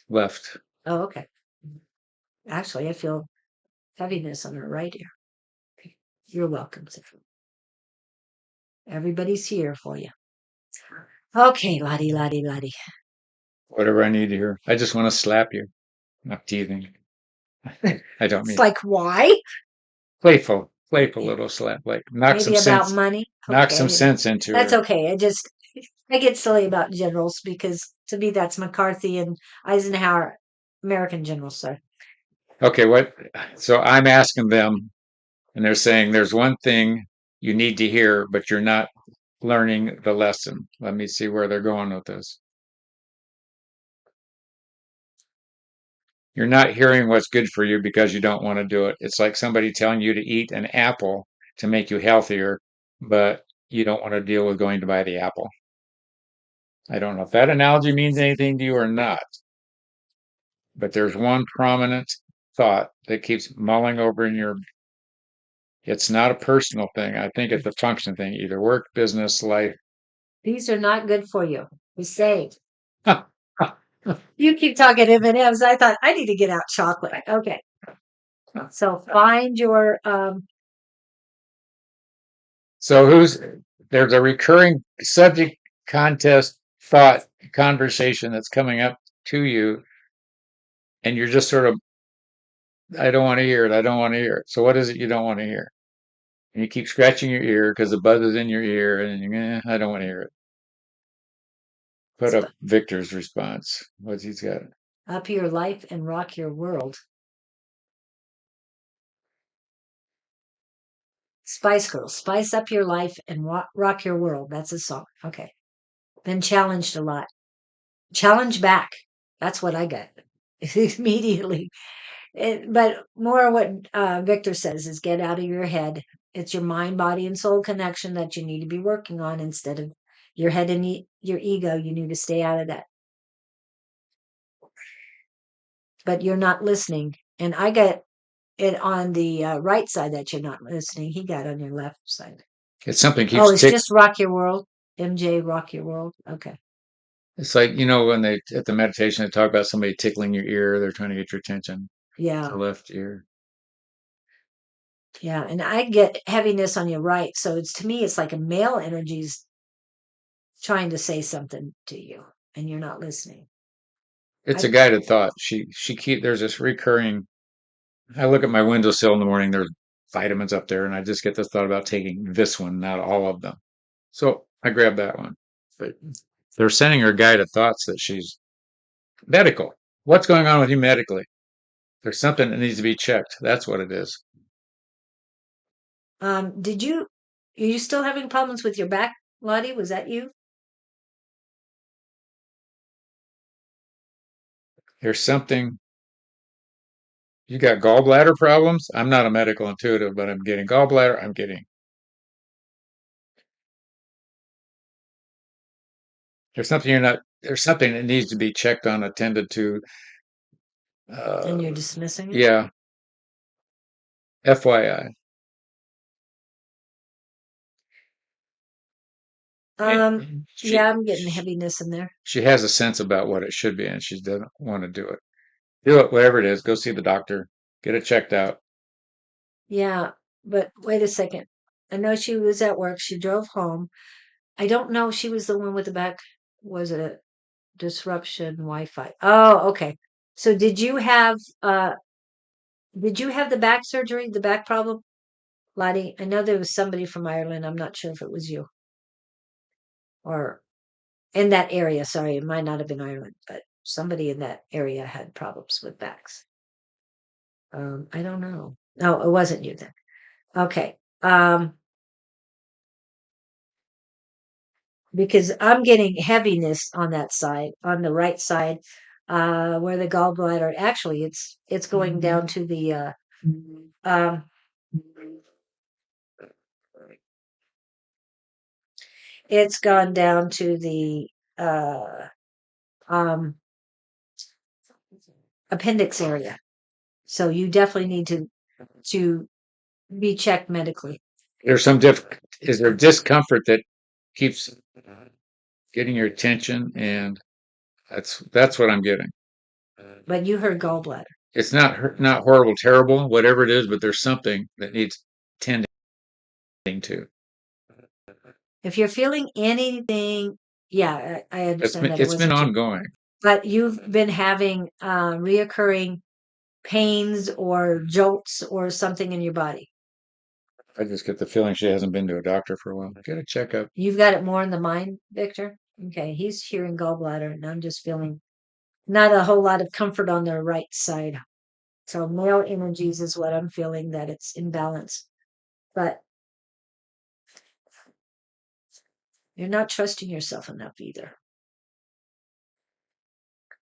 Left. Oh, okay. Actually, I feel heaviness on her right ear. You're welcome, Sarah. Everybody's here for you. Okay, Lottie, Lottie, Lottie. Whatever I need to hear. I just want to slap you. Not teasing. I don't It's mean like, why? playful little slap. Like knock some Maybe about sense, money. knock some Okay. sense into That's her. okay. I get silly about generals because to me that's McCarthy and Eisenhower, American generals. So Okay, what? So I'm asking them, and they're saying there's one thing you need to hear, but you're not learning the lesson. Let me see where they're going with this. You're not hearing what's good for you because you don't want to do it. It's like somebody telling you to eat an apple to make you healthier, but you don't want to deal with going to buy the apple. I don't know if that analogy means anything to you or not, but there's one prominent thought that keeps mulling over in your. It's not a personal thing. I think it's a function thing, either work, business, life. these are not good for you. We say you keep talking M&Ms. I thought I need to get out chocolate. Okay. So find your So there's a recurring subject, contest, thought, conversation that's coming up to you, and you're just sort of, I don't want to hear it. I don't want to hear it. So what is it you don't want to hear? And you keep scratching your ear because the buzz is in your ear, and I don't want to hear it. Put up Sp- Victor's response. What's he's got? Up your life and rock your world. Spice Girls, spice up your life and rock your world. That's a song. Okay. Been challenged a lot. Challenge back. That's what I got immediately. But more what Victor says is get out of your head. It's your mind, body, and soul connection that you need to be working on instead of your head and your ego. You need to stay out of that. But you're not listening. And I got it on the right side that you're not listening. He got on your left side. It's something Oh, keeps it's tick. just rock your world. MJ, rock your world. Okay. It's like, when they at the meditation they talk about somebody tickling your ear, they're trying to get your attention. Yeah. The left ear. Yeah. And I get heaviness on your right. So it's to me, it's like a male energy's trying to say something to you and you're not listening. It's a guided thought. There's this recurring. I look at my windowsill in the morning. There's vitamins up there, and I just get this thought about taking this one, not all of them. So I grab that one. But they're sending her guided thoughts that she's medical. What's going on with you medically? There's something that needs to be checked. That's what it is. Are you still having problems with your back, Lottie? Was that you? There's something. You got gallbladder problems? I'm not a medical intuitive, but I'm getting gallbladder. I'm getting. There's something you're not. There's something that needs to be checked on, attended to. And you're Uh, dismissing it? yeah. FYI. She Yeah, I'm getting heaviness in there. she has a sense about what it should be, and she doesn't want to do it. Do it, whatever it is. Go see the doctor. Get it checked out. Yeah, but wait a second. I know she was at work. She drove home. I don't know if she was the one with the back. Was it a disruption Wi-Fi? Oh, okay. So did you have the back surgery, the back problem, Lottie? I know there was somebody from Ireland. I'm not sure if it was you or in that area. Sorry, it might not have been Ireland, but somebody in that area had problems with backs. I don't know. No, it wasn't you then. Okay. Because I'm getting heaviness on that side, on the right side, where the gallbladder. Actually, it's going down to the um, it's gone down to the uh, um, appendix area. So you definitely need to be checked medically. There's is there discomfort that keeps getting your attention, and that's what I'm getting. But you heard gallbladder. It's not horrible, terrible, whatever it is, but there's something that needs tending to. If you're feeling anything, yeah, I understand that it It's been wasn't you, ongoing. but you've been having reoccurring pains or jolts or something in your body. I just get the feeling she hasn't been to a doctor for a while. Get a checkup. You've got it more in the mind, Victor? Okay, he's hearing gallbladder, and I'm just feeling not a whole lot of comfort on the right side. So male energies is what I'm feeling that it's imbalance. But you're not trusting yourself enough either.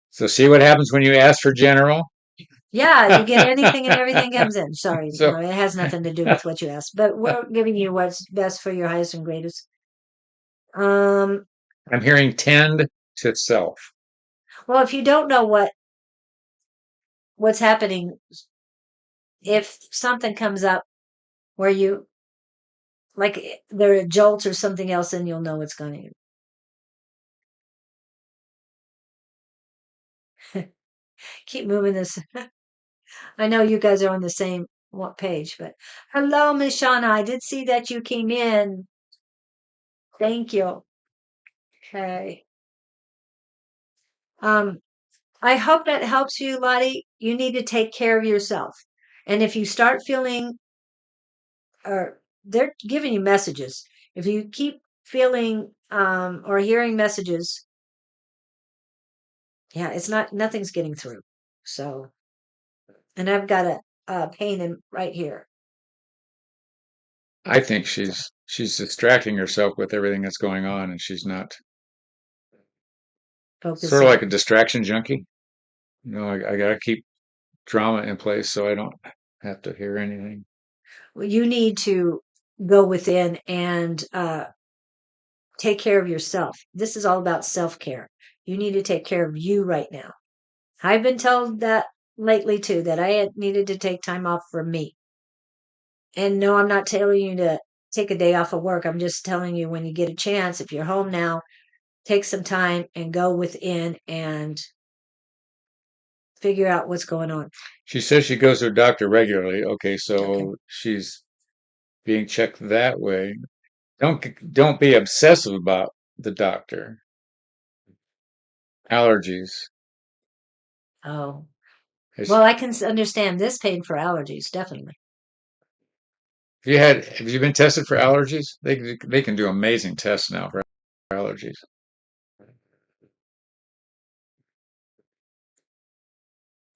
So see what happens when you ask for general. Yeah, you get anything and everything comes in. Sorry, So it has nothing to do with what you asked, but we're giving you what's best for your highest and greatest. Um, I'm hearing tend to self. well, if you don't know what's happening, if something comes up where you like there are jolts or something else, then you'll know it's going to keep moving this. I know you guys are on the same page, but hello, Miss Shauna. I did see that you came in. Thank you. Okay. Um, I hope that helps you, Lottie. You need to take care of yourself. And if you start feeling, or they're giving you messages, if you keep feeling or hearing messages, yeah, it's not, nothing's getting through. So, and I've got a pain in right here. I think So she's distracting herself with everything that's going on, and she's not sort of like a focusing. distraction junkie. I gotta keep drama in place so I don't have to hear anything. Well, you need to go within and take care of yourself. This is all about self care. You need to take care of you right now. I've been told that lately too, that I had needed to take time off for me. And no, I'm not telling you to take a day off of work. I'm just telling you when you get a chance, if you're home now, take some time and go within and figure out what's going on. She says she goes to a doctor regularly. Okay, Okay. so she's being checked that way. Don't be obsessive about the doctor. Allergies. Oh, Has, well, I can understand this pain for allergies, definitely. have you been tested for allergies? They can do amazing tests now for allergies.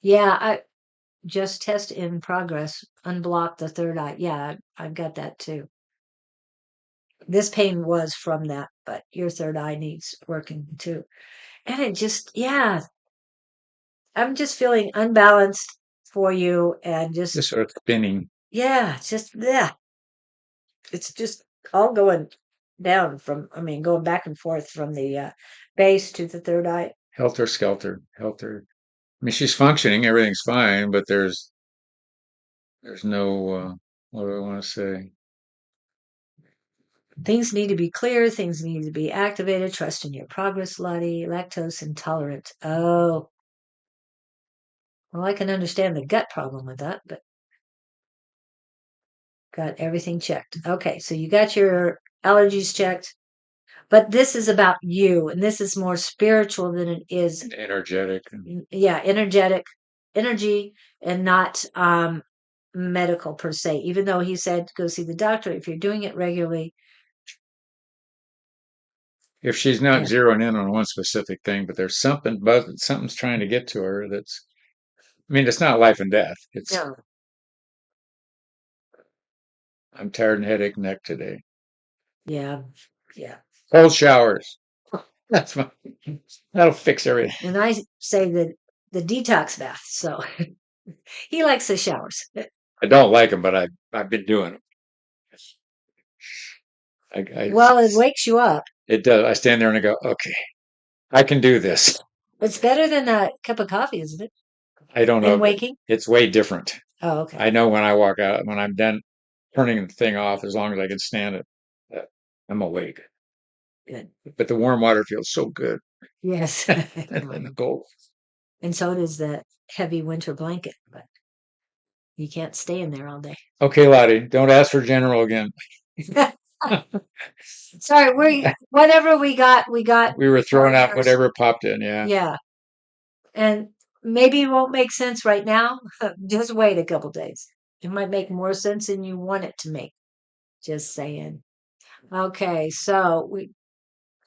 Yeah, I just test in progress, unblock the third eye. Yeah, I've got that too. This pain was from that, but your third eye needs working too. And it just, yeah, I'm just feeling unbalanced for you and just, Just sort of spinning, yeah, just, yeah, it's just all going down from, I mean, going back and forth from the base to the third eye. helter skelter, helter. I mean, she's functioning, everything's fine, but there's no what do I want to say? Things need to be clear. Things need to be activated. Trust in your progress, Lottie. Lactose intolerant. Oh, well, I can understand the gut problem with that, but got everything checked. Okay, so you got your allergies checked, but this is about you, and this is more spiritual than it is, Energetic. yeah, energetic, energy, and not medical per se. Even though he said go see the doctor if you're doing it regularly. If she's not Yeah, zeroing in on one specific thing, but there's something, but something's trying to get to her that's, I mean, it's not life and death. It's, no, I'm tired and headache neck today. yeah, yeah. Cold showers. That's my, that'll fix everything. And I say that the detox bath. So he likes the showers. I don't like them, but I've been doing them. I Well, it wakes you up. it does. I stand there and I go, okay, I can do this. It's better than a cup of coffee, isn't it? I don't And know. waking. It's way different. Oh, okay. I know when I walk out, when I'm done turning the thing off, as long as I can stand it, uh, I'm awake. Good. But the warm water feels so good. Yes. And the cold. And so does the heavy winter blanket, but you can't stay in there all day. Okay, Lottie, don't ask for general again. Sorry, we whatever we got We were throwing out partners. whatever popped in. Yeah. Yeah. And maybe it won't make sense right now. Just wait a couple days. It might make more sense than you want it to make. Just saying. Okay, so we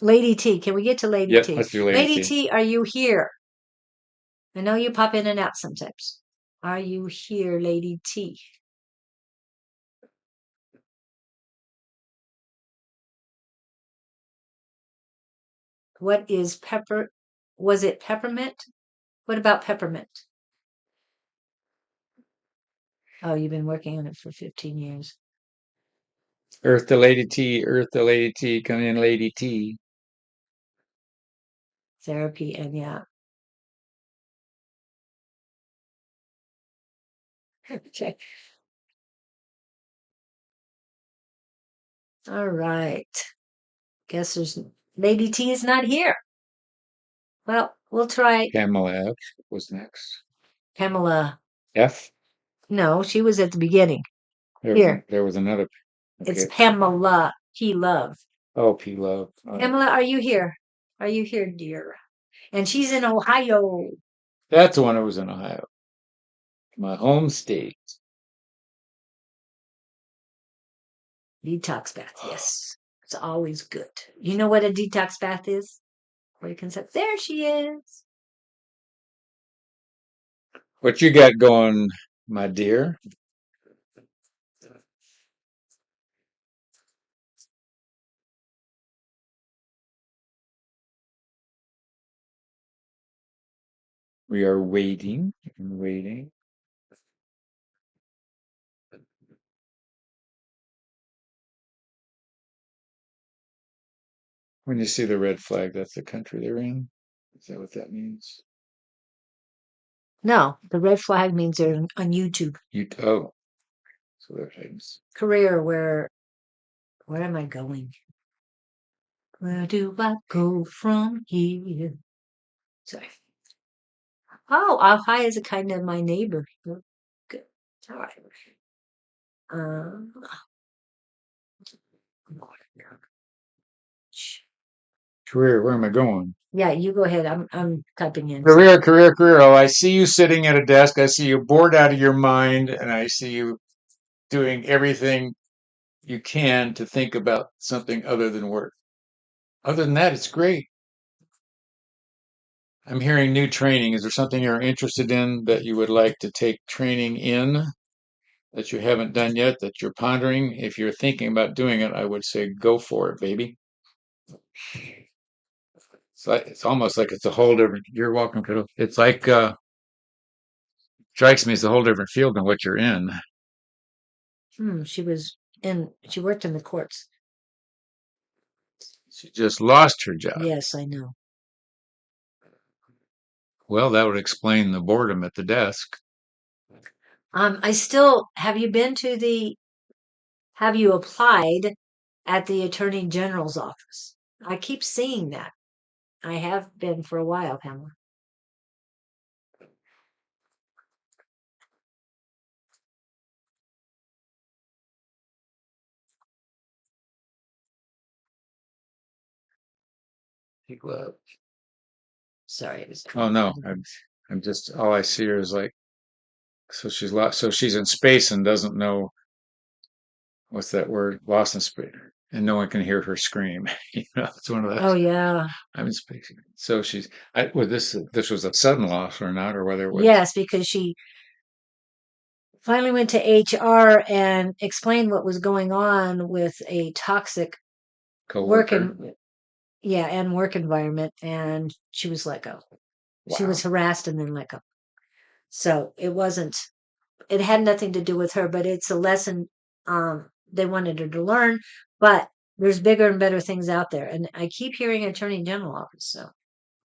Lady T, can we get to Lady Yep. T? Let's do Lady Lady T. T, are you here? I know you pop in and out sometimes. Are you here, Lady T? What is pepper? Was it peppermint? What about peppermint? Oh, you've been working on it for 15 years. Earth to Lady T. Earth to Lady T. Come in, Lady T. Therapy, and yeah. Okay. All right. Guess there's Lady T is not here. Well, we'll try Pamela F was next. Pamela. F. No, she was at the beginning. Here. There was another. It's Okay. Pamela P. Love. Oh, P Love. Pamela, are you here? Are you here, dear? And she's in Ohio. That's the one that was in Ohio, my home state. Detox bath, yes. It's always good. You know what a detox bath is? Where you can say, there she is. What you got going, my dear? We are waiting and waiting. When you see the red flag, that's the country they're in. Is that what that means? No, the red flag means they're on YouTube. Oh, so there it is. Career, where am I going? Where do I go from here? Sorry. Oh, Ohio is a kind of my neighbor. Good. All right. Um, Career, where am I going? yeah, you go ahead. I'm typing in. Career. Oh, I see you sitting at a desk. I see you bored out of your mind, and I see you doing everything you can to think about something other than work. Other than that, it's great. I'm hearing new training. Is there something you're interested in that you would like to take training in that you haven't done yet, that you're pondering? If you're thinking about doing it, I would say go for it, baby. It's almost like it's a whole different. You're welcome, kiddo. It's like strikes me as a whole different field than what you're in. She worked in the courts. She just lost her job. Yes, I know. Well, that would explain the boredom at the desk. Have you applied at the Attorney General's office? I keep seeing that. I have been for a while, Pamela. Sorry. Oh no, I'm just all I see her is like so she's lost. So she's in space and doesn't know what's that word? Lost in space, and no one can hear her scream. It's one of Oh, those. yeah. I'm in space. So she's. Well, this was a sudden loss or not, or whether it was Yes, because she finally went to HR and explained what was going on with a toxic work coworker. and work environment, and she was let go. She Wow. was harassed and then let go. So it had nothing to do with her, but it's a lesson they wanted her to learn. But there's bigger and better things out there. And I keep hearing Attorney General office. So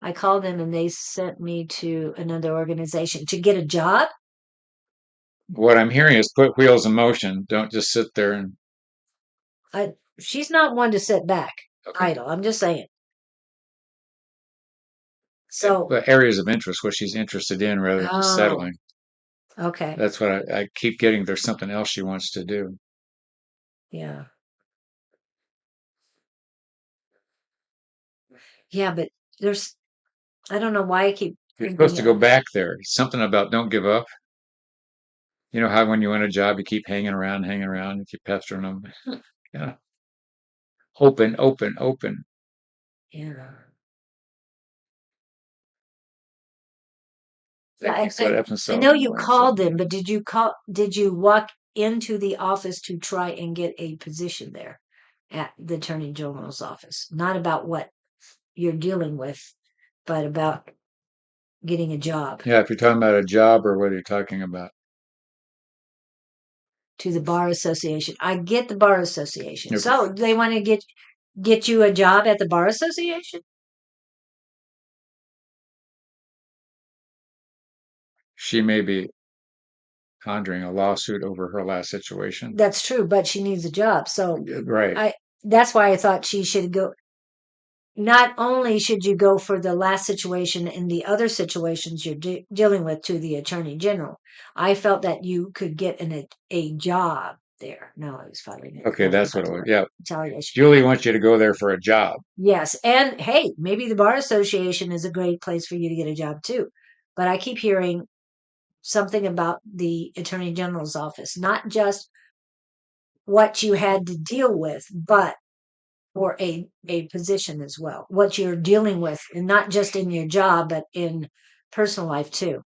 I called them and they sent me to another organization to get a job. What I'm hearing is put wheels in motion. Don't just sit there and. She's not one to sit back Okay. idle. I'm just saying. So But areas of interest, what she's interested in, rather than just settling. Okay. That's what I keep getting. There's something else she wants to do. Yeah. Yeah, but I don't know why I keep You're thinking supposed to go back there. Something about don't give up. You know how when you win a job, you keep hanging around, you keep pestering them. Yeah. Open. Yeah. I know you called them, but did you walk into the office to try and get a position there at the Attorney General's office? Not about what you're dealing with, but about getting a job Yeah, if you're talking about a job or whether you're talking about. to the Bar Association. I get the Bar Association. Okay. So they want to get you a job at the Bar Association? She may be conjuring a lawsuit over her last situation. That's true, but she needs a job. So Right. that's why I thought she should go. Not only should you go for the last situation and the other situations you're dealing with to the Attorney General, I felt that you could get a job there. No, I was filing it. Okay, that's what it was. Yeah. Retaliation. Julie wants you to go there for a job. Yes. And hey, maybe the Bar Association is a great place for you to get a job too. But I keep hearing something about the Attorney General's office, not just what you had to deal with, but for a position as well, what you're dealing with, and not just in your job, but in personal life too.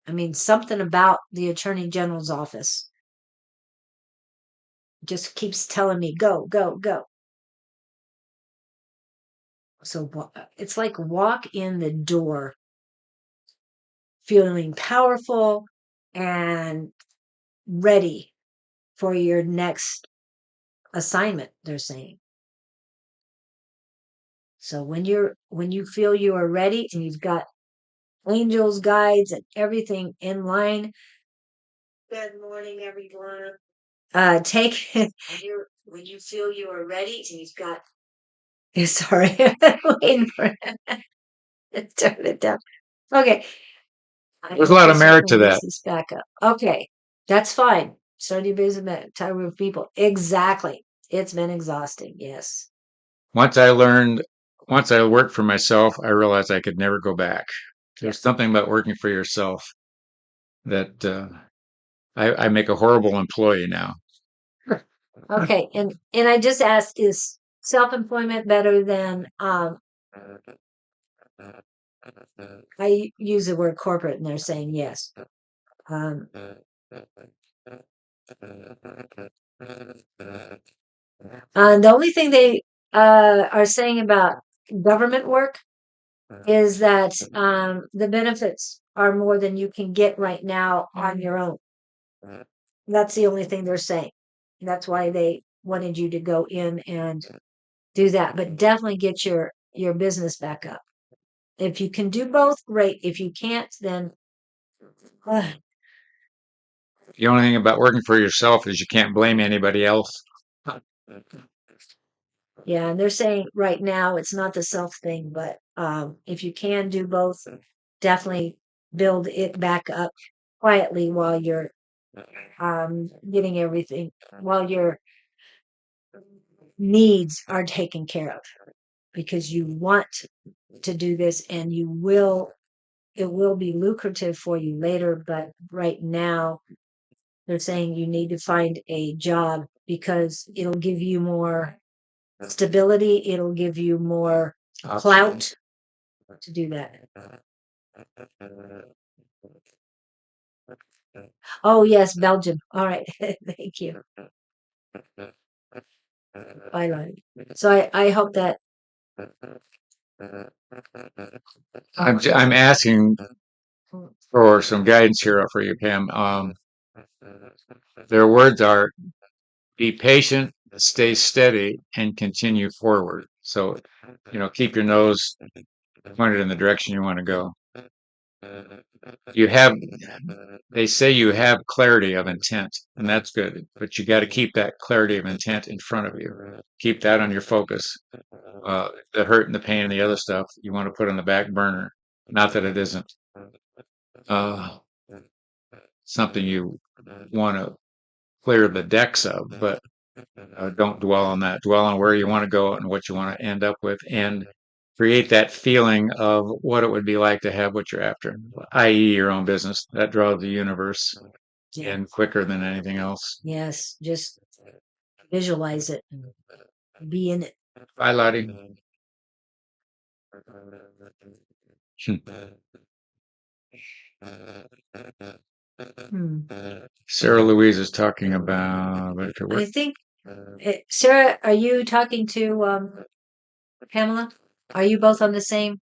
I mean, something about the Attorney General's office just keeps telling me, go, go, go. So it's like walk in the door feeling powerful and ready for your next assignment, they're saying. So when you feel you are ready and you've got angels, guides, and everything in line. Good morning, everyone. Take when you feel you are ready and you've got sorry, waiting for it. Turn it down. Okay. There's a lot of merit to that. This back up. Okay, that's fine. Study business time with people. Exactly. It's been exhausting. Yes. Once I worked for myself, I realized I could never go back. There's something about working for yourself that I make a horrible employee now. Okay, and I just asked, is self-employment better than I use the word corporate and they're saying yes. The only thing they are saying about government work is that the benefits are more than you can get right now on your own. That's the only thing they're saying. That's why they wanted you to go in and do that, but definitely get your business back up. If you can do both, great. If you can't, then The only thing about working for yourself is you can't blame anybody else. yeah, and they're saying right now it's not the self thing, but if you can do both, definitely build it back up quietly while you're getting everything, while your needs are taken care of, because you want to do this and it will be lucrative for you later, but right now they're saying you need to find a job because it'll give you more stability, it'll give you more clout to do that. Oh yes, Belgium. All right. Thank you. Bye, Lonnie. So I hope that I'm asking for some guidance here for you, Pam. Their words are be patient, stay steady, and continue forward. So, keep your nose pointed in the direction you want to go. You have, they say you have clarity of intent, and that's good, but you got to keep that clarity of intent in front of you. Keep that on your focus. The hurt and the pain and the other stuff you want to put on the back burner. Not that it isn't something you want to clear the decks of, but don't dwell on that. Dwell on where you want to go and what you want to end up with, and create that feeling of what it would be like to have what you're after, i.e., your own business. That draws the universe in quicker than anything else. yes, just visualize it and be in it. Bye, Lottie. Hmm. Sarah Louise is talking about I think Sarah, are you talking to Pamela? Are you both on the same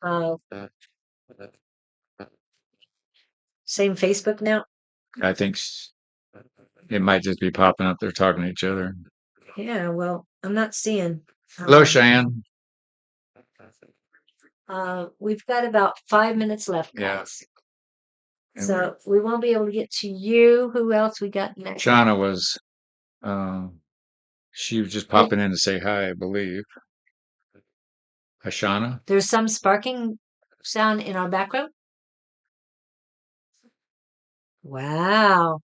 uh same Facebook now? I think it might just be popping up. They're talking to each other. Yeah, well, I'm not seeing. Hello, Cheyenne. We've got about 5 minutes left, Yeah. guys. So we won't be able to get to you. Who else we got next? Shauna was, she was just popping in to say hi, I believe. Ashana? There's some sparking sound in our background. Wow.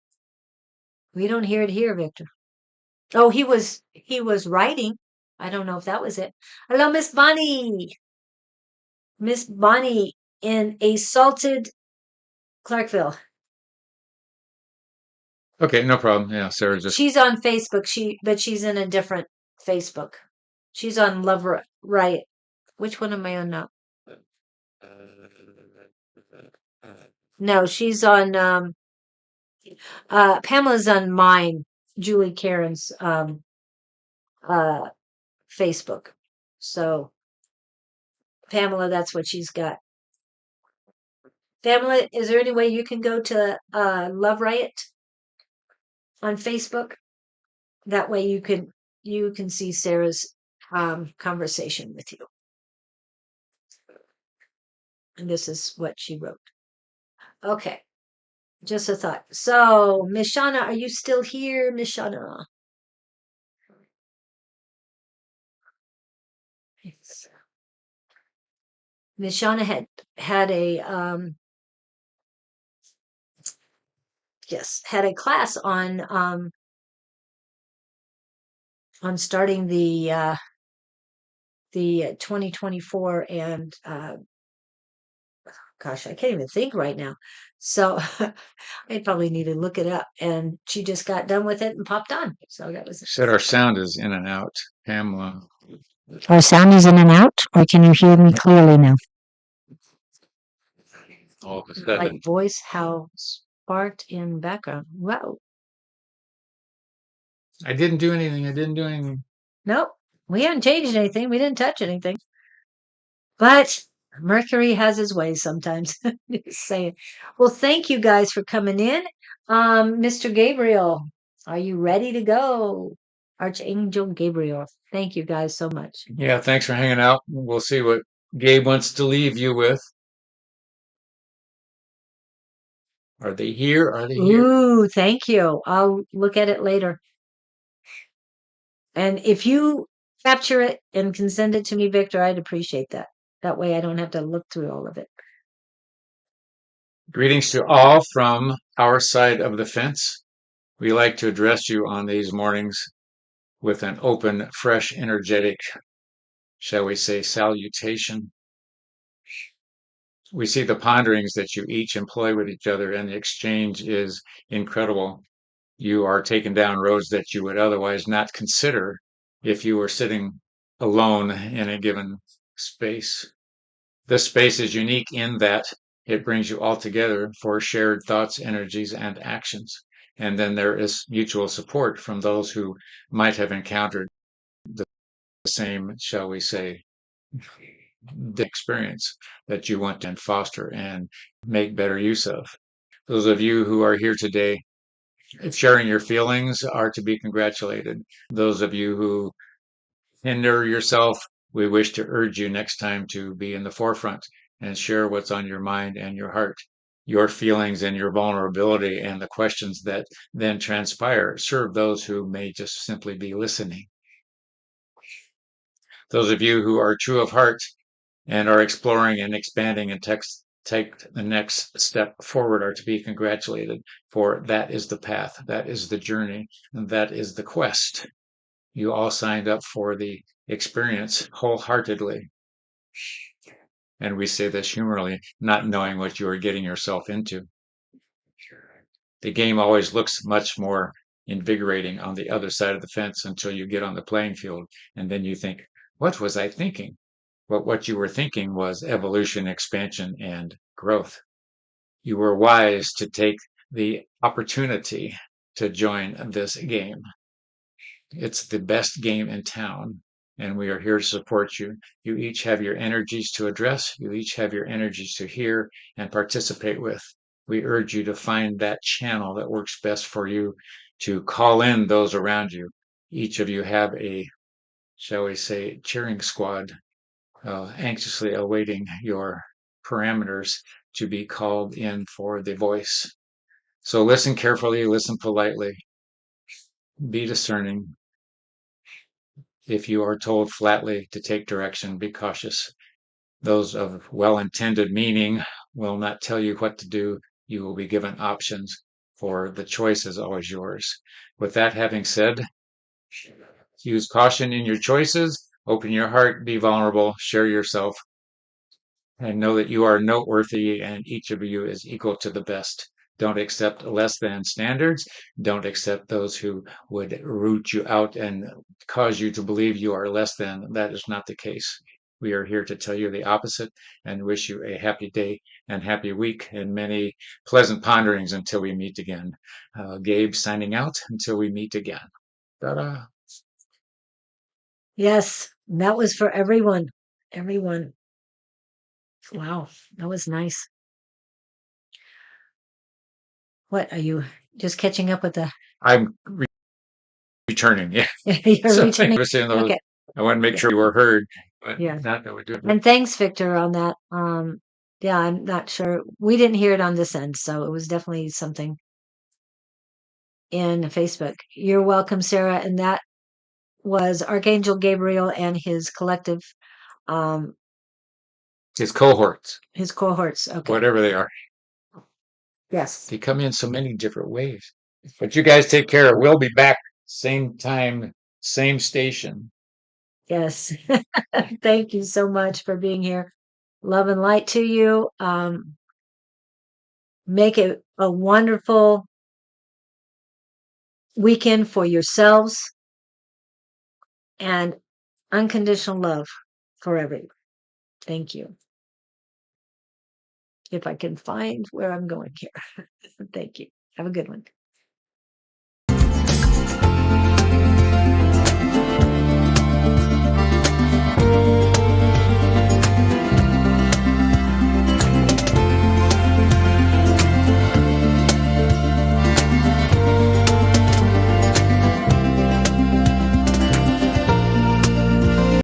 We don't hear it here, Victor. Oh, he was writing. I don't know if that was it. Hello, Miss Bonnie. Miss Bonnie in a salted Clarkville. Okay, no problem. Yeah, Sarah just. She's on Facebook. But she's in a different Facebook. She's on Riot. Which one am I on now? No, she's on Pamela's on mine, Julie Karen's uh Facebook. So Pamela, that's what she's got. Pamela, is there any way you can go to Love Riot on Facebook? That way you can see Sarah's conversation with you. And this is what she wrote. Okay, just a thought. So, Miss Shauna, are you still here, Miss Shauna? Miss Shauna had a had a class on starting the 2024 and gosh, I can't even think right now. So I probably need to look it up. And she just got done with it and popped on. So that was Said our sound is in and out, Pamela. Our sound is in and out, or can you hear me clearly now? All of a sudden. Like voice how sparked in background. Wow. I didn't do anything. I didn't do anything. Nope. We haven't changed anything. We didn't touch anything. But Mercury has his ways sometimes. Just saying. Well, thank you guys for coming in. Mr. Gabriel, are you ready to go? Archangel Gabriel. Thank you guys so much. Yeah, thanks for hanging out. We'll see what Gabe wants to leave you with. Are they here? Are they here? Ooh, thank you. I'll look at it later. And if you capture it and can send it to me, Victor, I'd appreciate that. That way I don't have to look through all of it. Greetings to all from our side of the fence. We like to address you on these mornings with an open, fresh, energetic, shall we say, salutation. We see the ponderings that you each employ with each other, and the exchange is incredible. You are taking down roads that you would otherwise not consider if you were sitting alone in a given space. This space is unique in that it brings you all together for shared thoughts, energies, and actions. And then there is mutual support from those who might have encountered the same, shall we say, the experience that you want to foster and make better use of. Those of you who are here today sharing your feelings are to be congratulated. Those of you who hinder yourself, we wish to urge you next time to be in the forefront and share what's on your mind and your heart. Your feelings and your vulnerability and the questions that then transpire serve those who may just simply be listening. Those of you who are true of heart and are exploring and expanding and take the next step forward are to be congratulated, for that is the path, that is the journey, and that is the quest. You all signed up for the experience wholeheartedly. And we say this humorously, not knowing what you are getting yourself into. The game always looks much more invigorating on the other side of the fence until you get on the playing field. And then you think, what was I thinking? But what you were thinking was evolution, expansion, and growth. You were wise to take the opportunity to join this game. It's the best game in town, and we are here to support you. You each have your energies to address, you each have your energies to hear and participate with. We urge you to find that channel that works best for you, to call in those around you. Each of you have a, shall we say, cheering squad anxiously awaiting your parameters to be called in for the voice. So listen carefully, listen politely, be discerning. If you are told flatly to take direction, be cautious. Those of well intended meaning will not tell you what to do. You will be given options, for the choice is always yours. With that having said, use caution in your choices, open your heart, be vulnerable, share yourself, and know that you are noteworthy and each of you is equal to the best. Don't accept less than standards. Don't accept those who would root you out and cause you to believe you are less than. That is not the case. We are here to tell you the opposite and wish you a happy day and happy week and many pleasant ponderings until we meet again. Gabe signing out until we meet again. Ta-da. Yes, that was for everyone. Everyone. Wow, that was nice. What are you just catching up with the? I'm returning. Yeah. You're So returning. I Okay. want to make Yeah. sure you were heard, but Yeah. not that we do it. And thanks, Victor, on that. Yeah, I'm not sure. We didn't hear it on this end, so it was definitely something in Facebook. You're welcome, Sarah. And that was Archangel Gabriel and his collective, um, His cohorts, his cohorts. Okay. whatever they are, Yes. they come in so many different ways. But you guys take care. We'll be back same time, same station. Yes. Thank you so much for being here. Love and light to you. Make it a wonderful weekend for yourselves and unconditional love for everyone. Thank you. If I can find where I'm going here. Thank you. Have a good one.